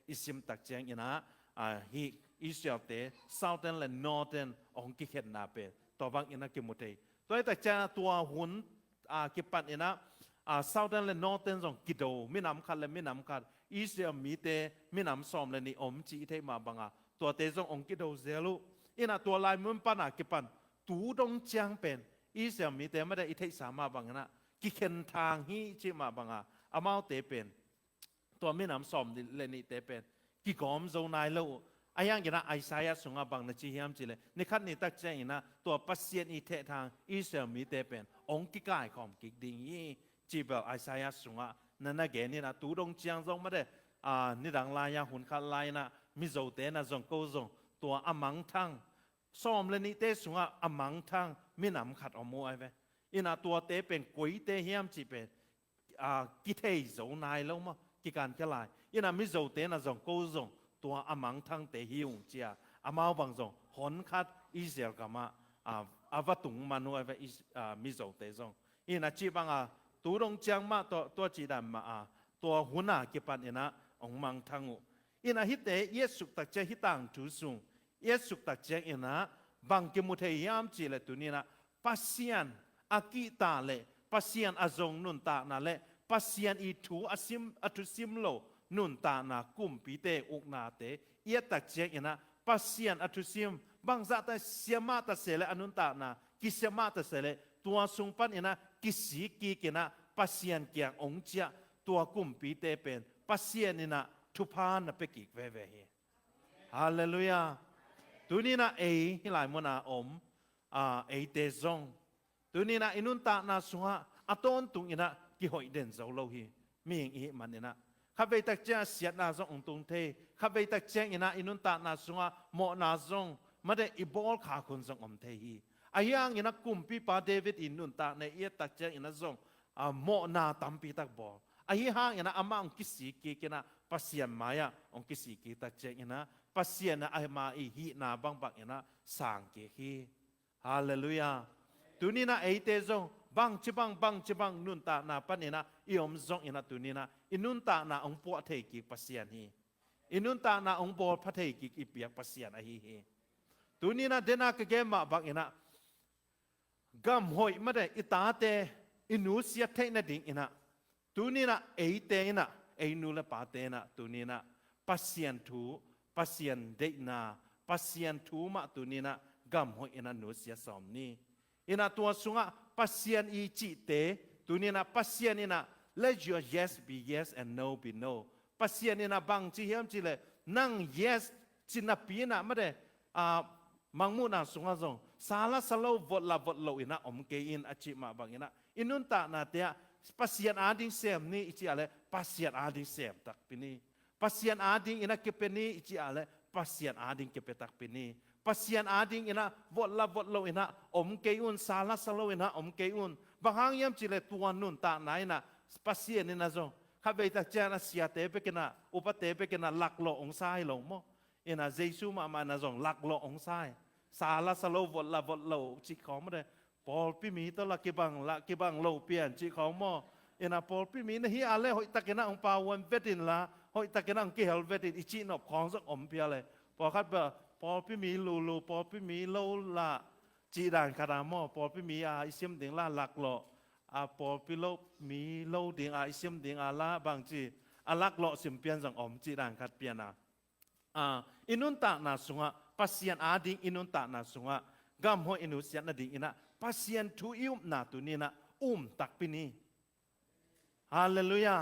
อิสิมตักเจงอินะฮิอิสราเอลเตเซาเทนและนอร์เทนองกิเข็นนาเปตัวบังอินะกิมุเตตัวตักเจงตัวหุนกิปันอินะเซาเทนและนอร์เทนส่งกิโดมินำคัดและมินำคัดอิสราเอลมีเตมินำซอมและนี่อมจีเทมาบังตัวเตส่งองกิโดเซลุอินะตัวลายมุนปันกิปันตูดงเจียงเป็นอิสราเอลมีเตไม่ได้อิเทสามาบังนะกิเข็นทางฮีจิมาบังอามาเตเป็นตัวไม่นำสอมเลนิเตเป็นกิกอมโซนายโลอายังกินะไอซายะสุงาบังนะจีฮิมจิเลในขั้นนี้ตักเจงนะตัวปัสเซียนอิเททางอิสราเอลมีเตเป็นองกิกายของกิกดิงยีจีเบลไอซายะสุงานั่นนะเกนี่นะตูดงเจียงซงไม่ได้นี่ดังลายาหุ่นขัดลายนะมิโซเตนะซงโกซงตัวอมังทังสอมเลนิเตสุงาอมังทังไม่นำขัดอมัวไอเวอินะตัวเตเป็นกุยเตฮิมจิเป็นกิเทโซนายโลมากิการแค่ลายอินามิโซเตนะจงโกซงตัวอามังทั้งเตหิวเจียอามาบังจงหอนคัดอิสราเอลกามาอาวัตุงมานุเอเวมิโซเตจงอินาจีบังตูรงเจียงมาตัวจีดันมาตัวหัวหน้ากิปันอินะองมังทั้งอินาฮิตเตเยสุตักเจฮิตังทุสุงเยสุตักเจอินะบังกิมุเทยามจีเลตุนีนะปัสเซียนอากิตาเลปัสเซียนอาจงนุนตานาเลปัสเซียนอีทูอาซิมอัตุซิมโลนุนตานากุมปีเตอุกนาเตเอียตักเจอินะปัสเซียนอัตุซิมบางจัตเสียมาตเสเลอนุนตานา กิเสมาตเสเลตัวสุงปันนะกิสีกีกินะปัสเซียนเกียงองเจียตัวกุมปีเตเป็นปัสเซียนนะทุพานนะเปกิกเวเวเฮฮาเลลูยาตัวนี้นะฮิลายมนาเตซงตัวนี้นะอินุนตานาสุฮะอตอนตุงอินะกิหอยเด่นเจ้าโลหีมีอย่างอีมันอินะข้าไปตักเจ้าเสียนาซงองตุงเทข้าไปตักเจ้าอินุนตานาสุฮะโมนาซงมาได้อีบอลขาคนซงอมเทฮีอายังอินะกุมปีปาเดวิดอินุนตาในเอียตักเจ้าอินะซงโมนาตัมปีตักบอลอายังอินะอามาองกิสีกีกินะปัสยามายาองกิสีกีตักเจ้าอินะปัสยานะอามาอีฮีนาบังบักอินะสังเกฮีฮาเลลูยาตัวนี้นะเตซงบังจิบังนุนตานาปันนี่นะอิอมซงอินะตัวนี้นะอินุนตานาองปวดเทกิปัสยานฮีอินุนตานาองบอลพัทเทกิอีเปียกปัสยานฮีตัวนี้นะเดนักเกมมาบักอินะกำหอยมาได้อิตาเตอินูเสียเทนดิ่งอินะตัวนี้นะเตนะนูเลปาเตนะตัวนี้นะปัสยานทูปัสยานเดนาปัสยานทูมาตัวนี้นะกำหอยอินะนูเสียสอมนี้อินะตัวสุงะpasien i chi te tunina pasien ina let your yes be yes and no be no pasien ina bang chi hiam chi le nang yes china pina ma de mangmu na sunga zong sala salo vot lo ina om ke in achi ma bang ina inun ta na te pasien ading sem ni ichi ale pasien ading sem tak pini pasien ading ina ke peni ichi ale pasien ading ke petak pini pasien ading ina vot lo ina om keun sala salo ina om keun bahang yam chile tuan nun ta nai na pasien ina zo khabe ta chana sia te pe kena upate pe kena lak lo ong sai lo mo ina jesu ma na zong lak lo ong sai sala salo vot lo chi khom de pol pi mi to la ki bang lo pian chi khom mo ina pol pi mi na hi ale hoi ta kena ong pa wan vetin la hoi ta kena ong ki hel vetin ichi nop khong sok om pia leพอคัดเบอพอพี่มีลูพอพี่มีโลละจีด่านคารามอพอพี่มีอิเซียมเดียงละหลักหล่อพอพี่โลมีโลเดียงอิเซียมเดียงละบางจีหลักหล่อสิมเปียนสังอมจีด่านคัดเปียนะอินุนตานาสุงะปัสยานอาดิงอินุนตานาสุงะกำหัวอินุสยานนาดิงอินะปัสยานทุอิมนาตุนีนะตักปินีฮาเลลูยา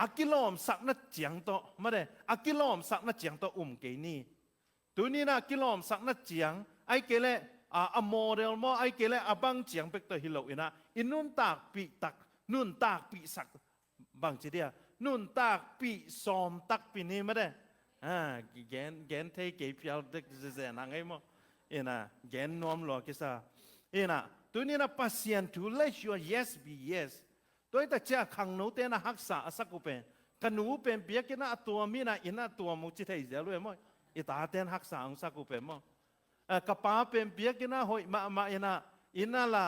อากิโลมสักนัดเจียงโตมาเด้อากิโลมสักนัดเจียงโตเกนี่ตัวนี้นะกิโลมสักนัดเจียงไอเกเลโมเดลมอไอเกเลบังเจียงเป็กตัวฮิโลอินะอินุนตากปีตักนุนตากปีสักบางจีเดียนุนตากปีซอมตักปีนี้มาเด้แกนเทเกพิลเด็กเจนังไงมั้งนะแกนนอมหลอกกิซานะตัวนี้นะปัสยันทู let your yes be yesตัวแต่เจ้าขังหนูเตนะฮักษาสักกุเป็นกันหนูเป็นเบียกินะตัวมีนะอินะตัวมุจิเทยเจริญมั้งอิตาเตนฮักษาองสักกุเป็นมั้งกระป๋าเป็นเบียกินะหอยมาอินะละ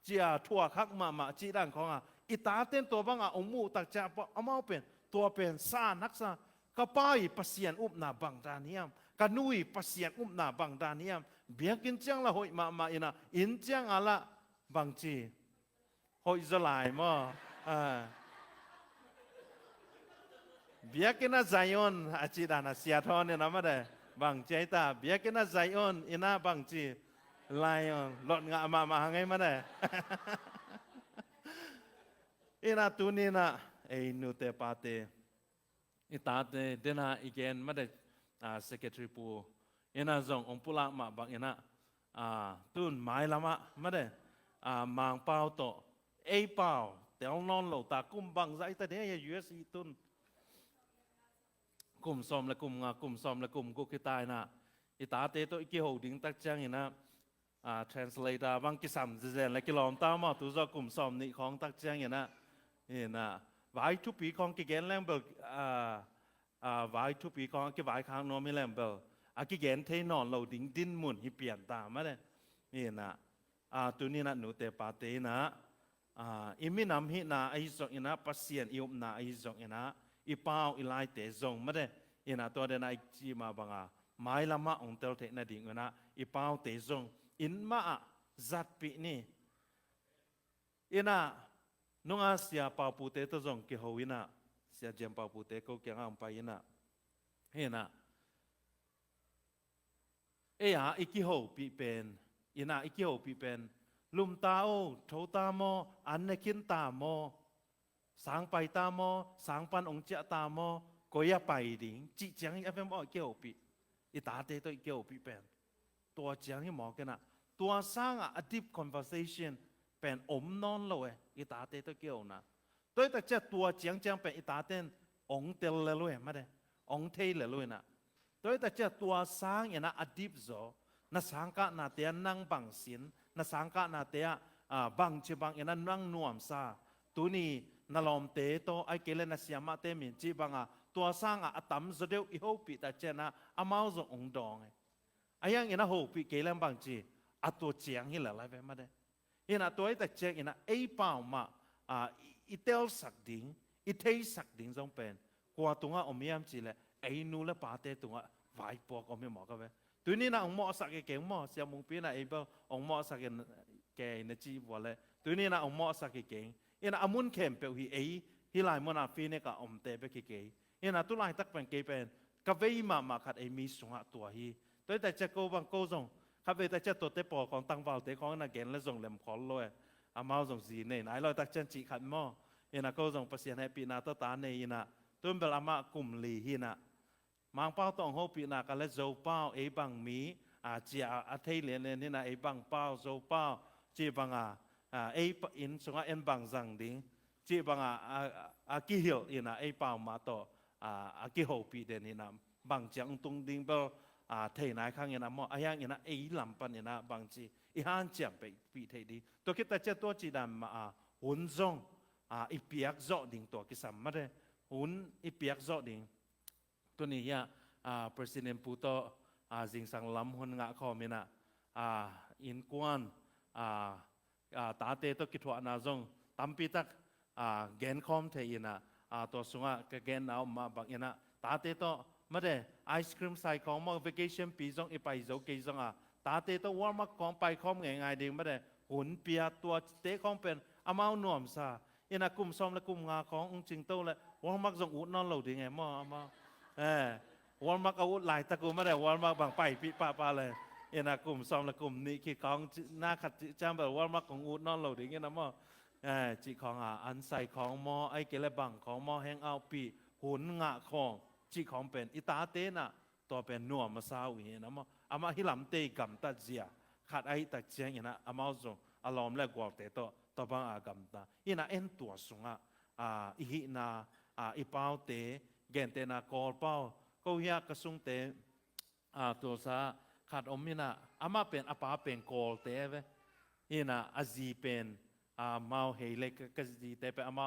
เจ้าทั่วคักมาจีดังของอิตาเตนตัวบังองมูตักเจ้าปอมาเป็นตัวเป็นซานักษากระป๋าปัสยันอุบนาบังดานิยมกันนุยปัสยันอุบนาบังดานิยมเบียกินจังละหอยมาอินะอินจังอะไรบางจีหอยจะลายมั้งเบียกินาไซออนอาจิดานาเสียทอนเนี่ยนะมาได้บางใจตาเบียกินาไซออนอินาบางจีไลออนหลอดงามาไงมาได้อินาตุนีนะนูเตปาเตอิตาเตเดนาอีกนมาได้secretary ปูอินาจงองปุระมาบางอินาตุนไม้ละมาได้มางเปล่าโตเปล่าแต่เอานอนเหล่าตากุมบังใจแต่เนี่ยยูเอสอีตุนกุมซอมและกุมซอมและกุมกุกิตายนะอิตาเตโตอีกิโหดิ้งตักจังนะtranslator บางกิสัมเจนและกิลอมตามมาตุจกุมซอมนี่ของตักจังนะนะวายทุปีของกิเกนแลมเบลวายทุปีของกิวายค้างโนมิแลมเบลกิเกนเทนอนเหล่าดิ้งดินมุนฮิเปลี่ยนตามมาเลยนะตัวนี้นะหนูเตปาเตนะอิมินำหินาไอซองอินะปัสเซียนอิอุมนาไอซองอินะอีป้าวอีไลเตซองมาเด้อินะตัวเดนไอจีมาบังไม้ละมาองเตลเทนดิ่งนะอีป้าวเตซองอินมาจัดปีนี่อินะนงอาเสียปาปูเตตซองกิฮาวินะเสียเจมปาปูเตก็เกี่ยงอัมไปอินะเฮนะอีกิฮาปีเป็น อินาอิเกี่ยวปีเป็นลุมตาโอโถตามออันเนคินตามอสางไปตามอสางปันองเจตามอก็อย่าไปดิ่งจิจังอีเฟมอเกี่ยวปีอีตาเตตัวเกี่ยวปีเป็นตัวจังที่หมอกันนะตัวสร้างอะ deep conversation เป็นอมนอนเลยอีตาเตตัวเกี่ยวนะตัวแต่เจ้าตัวจังเป็นอีตาเต้นองเตลเลยไม่ได้องเทลเลยนะตัวแต่เจ้าตัวสร้างอย่างนั้นอดีตโซน่าสังกัดน่าเตียนั่งบังสินน่าสังกัดน่าเตียบังเชบังอย่างนั้นนั่งนวมซาตัวนี้น่าลอมเตโตไอเกลน่าเสียมาเตมินจีบังตัวสร้างตั้มสุดเดียวอีหูปีแต่เจ้าน่ะอามาส่งองดองไอ้ยังอย่างนั้นหูปีเกลบังจีตัวเจียงฮิลอะไรไปมาได้อย่างนั้นตัวไอ้แต่เจ้าอย่างนั้นไอ้เป้ามาอีเตลสักดิ่งอีเทสักดิ่งจงเป็นกว่าตัวอมียมจีเลยไอ้นู่นละปาเตตัววายปอกอมีหมอกกันไปตัวนี้นะองหมอสักเก่งหมอเสียมุงปีนะไอ้เป้าองหมอสักเก่งในจีบว่าเลยตัวนี้นะองหมอสักเก่งอย่างนั้นอามุนเข้มเปล่าฮีไอ้ฮีไลมันอาฟีเนี่ยก็อมเตะไปเก่งอย่างนั้นตัวไลตักเป็นเก่งเป็นกาเฟอีมาขัดไอ้มีสุงตัวฮีตัวแต่จะโกบังโกซงข้าพเจ้าตัวเตปอของตั้งเบาเตของนักเกณฑ์และส่งเล่มขอลอยอามาส่งสีเนี่ยไหนเราตักเจนจีขัดหม้อยินาก็ส่งประเสียนให้ปีนาตตาเนี่ยยินาต้นเบลอามากลุ่มลีหินะมังเป้าต้องหัวปีนากันและโจเป้าไอ้บังมีเจียอาเทเลียนนี่นะไอ้บังเป้าโจเป้าจีบังไอ้อินสงะเอ็นบังจังดิ้งจีบังกิฮิลยินาไอ้เป้ามาต่อกิหัวปีเดนี่นะบังจังตุงดิ้งเบลเทนายข้างยินะมอไอ้ยังยินะไอ้ลำปันยินะบังจีอีฮันจังไปปีเทดีตัวคิดแต่เจ้าตัวจีดำมาหุ่นจงอีเปียกโจดิ่งตัวกิสัมมาเลยหุ่นอีเปียกโจดิ่งตัวนี้ประธานผู้ต่อจิงสังลำหุ่นงะคอมินะอินกวนตาเตตัวกิทวานาจงตั้มปีตักแกนคอมเทียนะตัวสุงะกแกนเอามาบักยนะตาเตตัวมาเลยไอศครีมใส่ของมาเวกชันปีจงอีไปโจกีจงตาเตตัวว่ามาของไปคอมง่ายๆดิ่งมาเลยหุ่นเปียตัวเตของเป็นอามาหน่วมซาอินักกลุ่มซ้อมและกลุ่มงาขององค์จิงโตและวอลมักส่งอุดนอนเหล่าดีไงมั่วมั่ววอลมักอาวุธหลายตะกูไม่ได้วอลมักบางไปปีปาเลยอินักกลุ่มซ้อมและกลุ่มนี้คือของหน้าขัดจำแบบวอลมักของอุดนอนเหล่าดีไงนะมั่วจีของอันใส่ของมอไอเกลบังของมอแห้งเอาปีหุ่นงาของจีของเป็นอิตาเตนะตัวเป็นนัวมาซาวินะมั่วอามาฮิลำเตกัมตัดเจียขัดไอตัดเจียงนะอามาส่งอารมณ์และกวาดเตโตตัวบางอากำตาอินาเอ็นตัวสุงอิหินาอีเป้าเตเกนเตนากอลเป้าก็อยากกระสุงเตตัวซาขาดอมินาอามาเป็นอาป้าเป็นกอลเตเวอินาอาจีเป็นมาเฮเลกจีเตเป็นอามา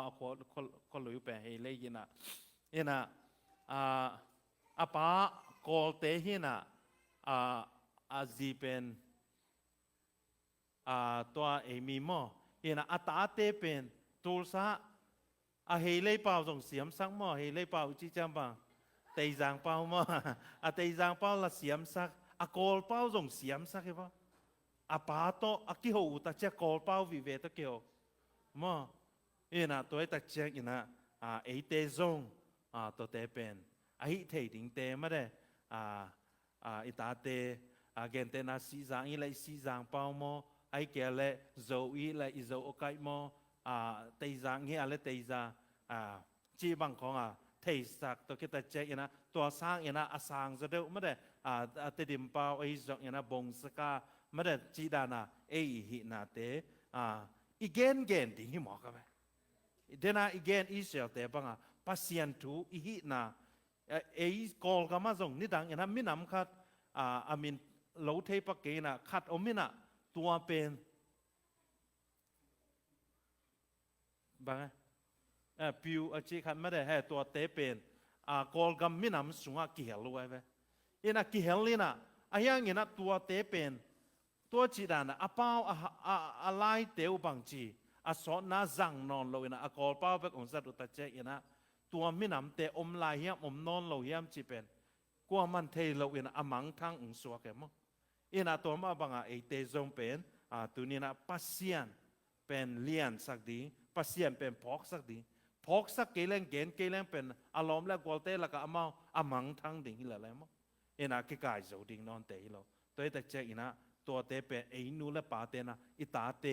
คนลุยเป็นเฮเลยินาอาป้ากอลเตหินาอาจีเป็นตัวเอมีมอยินาอัตอาเตเป็นตัวซาเฮเลเปล่าส่งเสียมสักมอเฮเลเปล่าจีจำบังเตยจางเปล่ามอเตยจางเปล่าละเสียมสักกอลเปล่าส่งเสียมสักเหรอป้าโตกิโหอุตเจกอลเปล่าวิเวตเกียวมอยินาตัวตัดเจกินาเอเตซงตัวเตเป็นไอเทดิงเตไม่ได้อิตาเตเกนเตนาซีจางอีเลยซีจางเปล่ามอไอเกลโจอีเลยอิโจโอไกมอเตยจางเฮียเลยเตยจางจีบังของเทสักตัวคิดแต่เจนะตัวสร้างนะสร้างจะเดียวไม่ได้เตดิมเปล่าไอจงนะบงสกาไม่ได้จีดานะไอหินาเตอีเกนดิ่งหิมอกกันไปเดน่าอีเกนอีเซลเตบังพัศยันทูอีหินาไอกอลกันมาจงนี่ดังนะมินำคัดอามินโลเทปเกนะคัดอมินะตัวเป็นบางผิวอาชีพขันไม่ได้ให้ตัวเตเป็นกอลกัมมินำสุงกิเฮลไว้ไหมอินะกิเฮลนี่นะอายังงี้นะตัวเตเป็นตัวจีดานะอาเป้าอะไรเตวบางจีสอนน่าจังนอนเราอินะกอลเป้าเป็นองค์สัตว์ตัดเจอินะตัวมินำเตอมลายเฮียมนอนเราเฮียมจีเป็นกว่ามันเทเราอินะมังทั้งองค์สวกเกมั้งอินะตัวมาบางไอเตจงเป็นตัวนี้นะปัสยันเป็นเลียนสักดีปัสยันเป็นพอกสักดีพอกสักเกลังเกณฑ์เกลังเป็นอารมณ์และกอลเตแล้วก็อามังทั้งดิ่งอะไรมั้งอินะกิกายโจดิ่งนอนเตะเราตัวแต่เจอินะ ตัวเตเป็นไอ้นูและป่าเตนะอิตาเต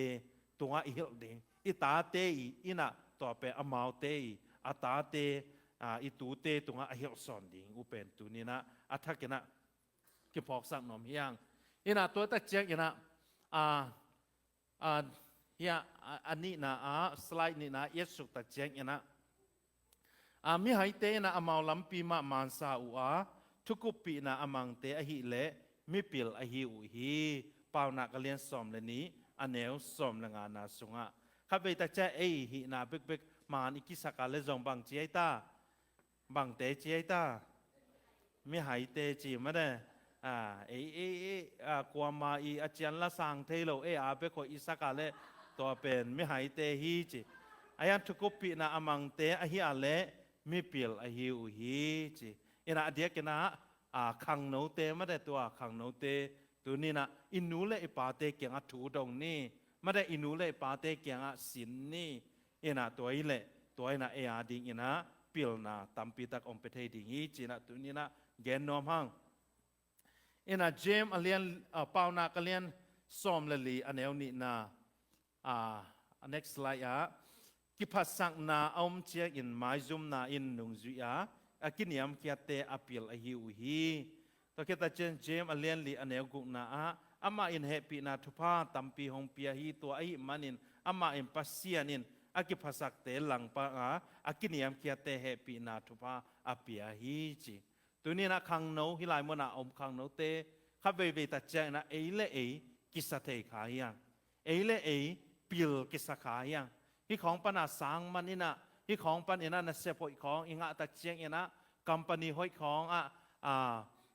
ตัวอีเฮลเดงอิตาเตอีน่ะตัวเป็นอมาวเตอัตาเตอิตูเตตัวอีเฮลสอนดิงอุเป็นตัวนี้นะอัฐกินะกิพอกสักหน่อมเฮียงอิน่ะตัวตะเจียกอิน่ะเฮียอันนี้นะสไลด์นี้นะเยสุตะเจียกอิน่ะมิหายเตนะอมาวลำปีมามันซาอุทุกุปีนะอมังเตอหิเลมิปิลอหิอุฮีปาวนักเลียนสอมเลนี้อันเนวสอมละงานาสุงะข้าไปตะเจเอหินาเบกเบกมานอิกิสกาเลจงบังเจียตาบังเตเจียตามิหายเตจีมาเดกวามาอีอาจารย์ละสังเทโลอาเบกอิสกาเลตัวเป็นมิหายเตฮีจีอายันทุกุปีนะอมังเตอหิอาเลมิปิลอหิอุฮีจีอินาเดียกินะขังโนเตไม่ได้ตัวขังโนเตตัวนี้นะอินูเลปาเตเกียงถูดงนี่ไม่ได้อินูเลปาเตเกียงสินนี่อินาตัวอีเล่ตัวอินาเออาดิงอินะปิลนาตัมปีตักอมเปเทดิงอีจีนะตัวนี้นะเกนนอมหังอินาเจมอเลียนปาวนักเลียนซอมเลลีอันเอวนี่นะnext slide กิพัสสังนาอมเชียอินไมซุมนาอินนุงจุยกินยามคิดเตอพิลอหิวฮีตะเกตาเจนเจมอเลียนลีอันเอกุนาอามาอินเฮปีนาทุพาตัมปีฮงเปียฮีตัวไอมันินอามาอินปัสเซียนินกิพัสักเตหลังปะกินยามคิดเตเฮปีนาทุพาอเปียฮีจีตัวนี้นะขังโนฮิไลมนาอมขังโนเตข้าเวตาเจนะเอเลเอกิสเตขายังเอเลเอปิลกิสขายังที่ของปนาสังมันนี่นะที่ของปันอินะนะเสพหอยของอิงะตะเจียงอินะกัมปนีหอยของ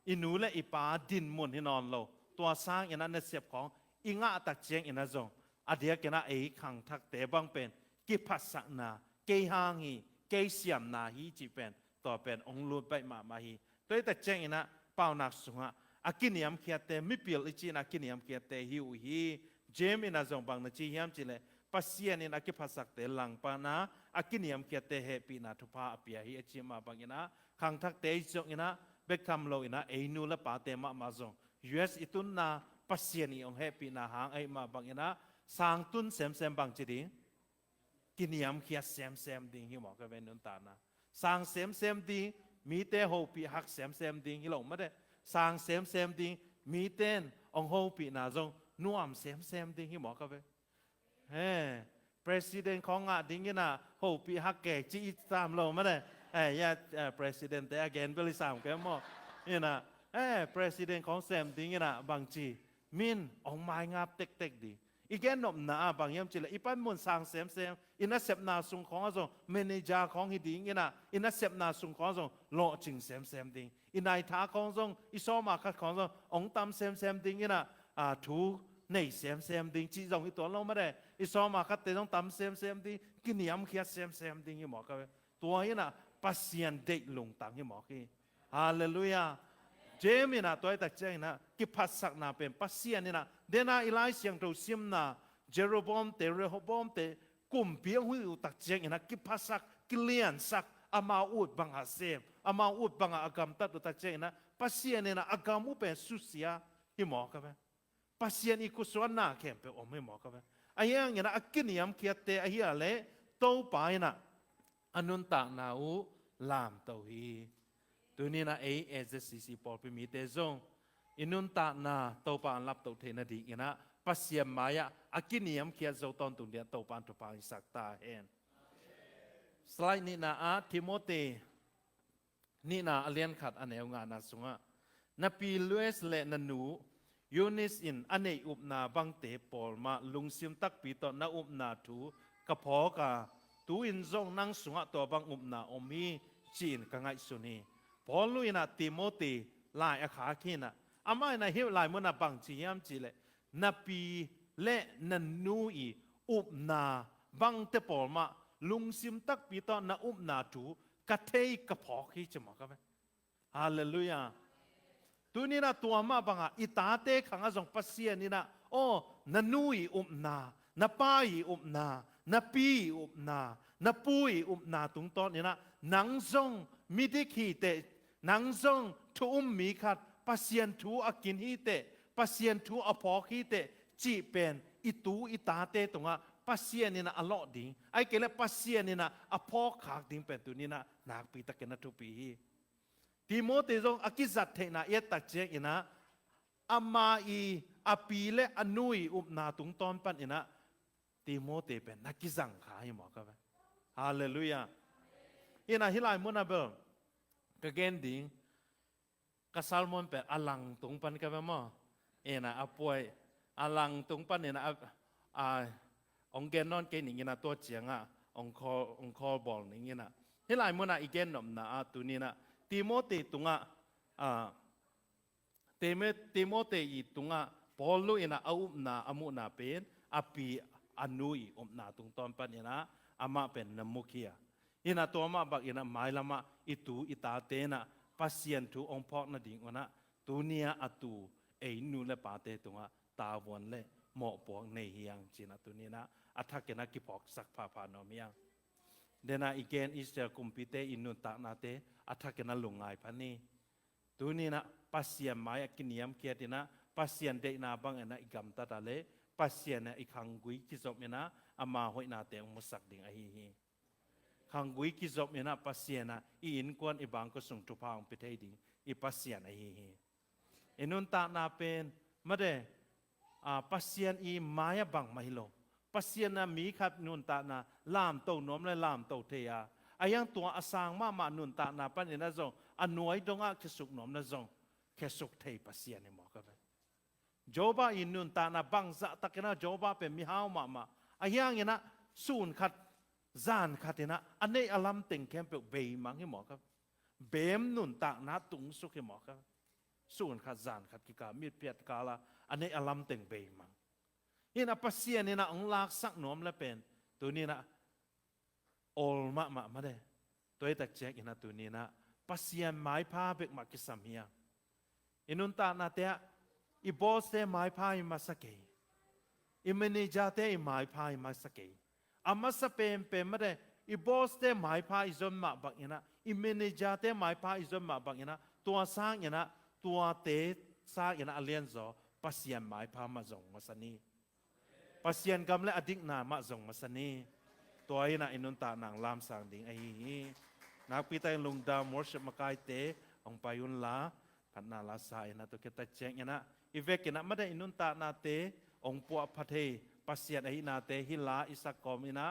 อินูและอิปาดินมุนที่นอนโลตัวสร้างอินะนะเสพของอิงะตะเจียงอินะจงอเดียกินะเอขังทักเตบังเป็นกิพัสสนาเกหางฮีเกเสียมนาฮีจีเป็นต่อเป็นองลูไปมาฮีตัวตะเจียงอินะเป่านักสุงะกินยามเขียเตมิเปิลอิจินะกินยามเขียเตฮิวฮีเจมอินะจงบังนะจียามจิเลปัสเซียนินกิพัสักเตลังปานากินยามเขียเตเฮปีนาทุพาอเปียฮีอจิมาบังอินะขังทักเตจงอินะเบกทำโลอินะเอนูและปาเตมาจง US อิตุนนาปัสเซียนีองเฮปีนาหางไอมาบังอินะสางตุนเซมบังจิดิกินยามเขียเซมดิงฮิหมอกเวนุนตานะสางเซมดิงมีเตโฮปีหักเซมดิงฮิหลงไม่ได้สางเซมดิงมีเต้นองโฮปีนาจงนัวมเซมดิงฮิหมอกเวPresident ของดิ้งนะโฮปีฮักเกจีตามเราไม่ได้President แต่ again เบลิสามแกมอนี่นะPresident ของแซมดิ้งนะบางจีมินองไม้งับเต็กดีอีกแกนบนาบางยามจิละอีปันมุนสางเซมอินัสเซปนาสุงของอาจงเมเนจาร์ของฮิดิ้งนะอินัสเซปนาสุงของอาจงโลจิงเซมดิ้งอินายท้าของอาจงอิโซมาคัดของอาจงองตามเซมดิ้งนะถูในเซมดิ้งจีจงอีตัวเราไม่ได้อิสอมาคัดเตต้องตำเซมดิ้งกินยำเขียเซมดิ้งยี่หมอกันตัวนี้นะปัสเซียนเด็กลงตังยี่หมอกี้ฮาเลลูยาเจมินะตัวไอ้ตาเจงนะกิพัสสักนาเป็นปัสเซียนนี่นะเดน่าอิไลเซียงตัวซิมนะเจโรบอมเตเรโฮบอมเตกุมเปียงหุยตาเจงนะกิพัสสักกิเลียนสักอามาอุดบังอาเซมอามาอุดบังอากามตัดตัวตาเจงนะปัสเซียนนี่นะอากามุเป็นสุเสียยี่หมอกันไหมปัสเซียนอีกุศลนาเข้มเป็นอมไม่หมอกันไหมอายังเงี้ยนะกินยามเขียเตอาเฮียเล่โตไปนะอนุนตานาอูลามเตฮีตัวนี้นะเอเจซีซีปอลพิมิเตจงอนุนตานาโตปานรับโตเทนดีเงี้ยนะปัสเซียนมายะกินยามเขียโจตอนตุนเดียโตปานตุปานสักตาเห็นสไลด์นี้นะทิโมเตนี่นะเลียนขัดอันเอวงานนะสุงะนปีลุเอสเลนันนูยูนิสอินอันเนอุปนาบังเตปอลมาลุงซิมตักปีตอนนาอุปนาทูกะพอกาตูอินซงนังสุงะตัวบังอุปนาอมีจีนกังไงสุนีพอลุยนะติโมตีลายอาขาขีนะอามาในเฮลายมันบังจียามจีเลนปีเลนันนูอีอุปนาบังเตปอลมาลุงซิมตักปีตอนนาอุปนาทูกะเทยกะพอขีจะมากันไหมฮาเลลูยาตัวนี้นะตัวมาบังอ่ะอิตาเตขังอาจงปัสเซียนี่นะโอ้นันุยนาป้ายนาปีนาปุยนาตรงต้นนี่นะหนังซงมิดิขีเตหนังซงทุ่มมีขัดปัสเซียนทูอากินฮีเต ปัสเซียนทูอพอคีเตจีเป็นอิตูอิตาเตตรงอ่ะปัสเซียนนี่นะอลอดิงไอเกลปัสเซียนนี่นะอพอขากดิงเป็นตัวนี้นะนักปีตะเกนทุปีติโมเตจงอากิจัดเทนะเอตักเจกินะอามาอีอาปีเลอนุยอุปนาตุงตอนปันอินะติโมเตเป็นนักกิจังขาให้หมอครับฮาเลลูยาอินะฮิลายมุนาเบลกเกนดิงกัสลมอนเป็นอลังตุงปันกับมอเอ็นะอป่วยอลังตุงปันเนี่ยนะองเกนนอนเกนอย่างนี้นะตัวเจียงอ่ะองคอบอลอย่างนี้นะฮิลายมุนาอีเกนนอมนะตัวนี้นะติโมเตตุงอ่าติโมเตอีตุงปอลลุอินะอาอุนาอามุนาเป็นอาปีอนุยอุนาตุงตอนปันเนี่ยนะอามาเป็นนมุขียอินะตัวมาบักอินะหมายละมาอิตูอิตาเตนะปัสเซียนทูองพอกนาดิ่งวนะตัวเนียอตูเอนูเลปาเตตุงตาวันเลหมอปองในเฮียงจีนะตัวนี้นะอัฐกินะกิปอกสักพาพานอมยังเดน่าอีเกนอิสเตอร์คุมพิเตอินุตานาเตอัฐกินะลงไงพันนี้ตัวนี้นะpasien mai akiniam kiatina pasien de na bang ena igam ta dale pasien na ikhangui ki zop mena ama hoina te musak ding a hi khangui ki zop mena pasien na I in kwan ibang ko sung tu paung pitei ding I pasien a hi enun ta na pen made pasien I maya bang mahilo pasien na mi khat nun ta na lam to nom le lam to te ya ayang tua asang ma nun ta na pan ina zong anuai donga kisuk nom na zong kesuk tei pasien ni mo ka ba joba inun ta na bangza takena joba pe mi hau ma ayang ina sun khat zan khatina ane alam teng kem pe be mang hi mo ka bem nun ta na tung su hi mo ka sun khat zan khat ki ka mi piat kala ane alam teng be mang ina pasien ina ong lak sak nom la pen tu ni na ol ma de toy tak check ina tu ni na pasien mai pa bek ma kisam hiya inun ta na te I boss te mai pa I masake I manager te I mai pa I masake amasa pem ma de I boss te mai pa I zon ma bang ina I manager te mai pa I zon ma bang ina tua sang ina tua te sa ina alien zo pasien mai pa ma zong masani pasien gam le adik na ma zong masaniตัวina inun ta nang lam sang ding ai nak pitay lungdam worship makai te ong payun laพันนาลาสายนะตัวเกตเจงนะอีเวกินะไม่ได้อินุนตานาเตองปัวพัทเทปัสยานไอนาเตฮิลาอิสักกอมินะ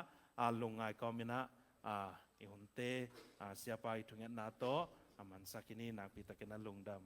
ลงไงกอมินะอิหุนเตเสียไปถึงนาโตมันสักินีนักพิตากินะลงดำ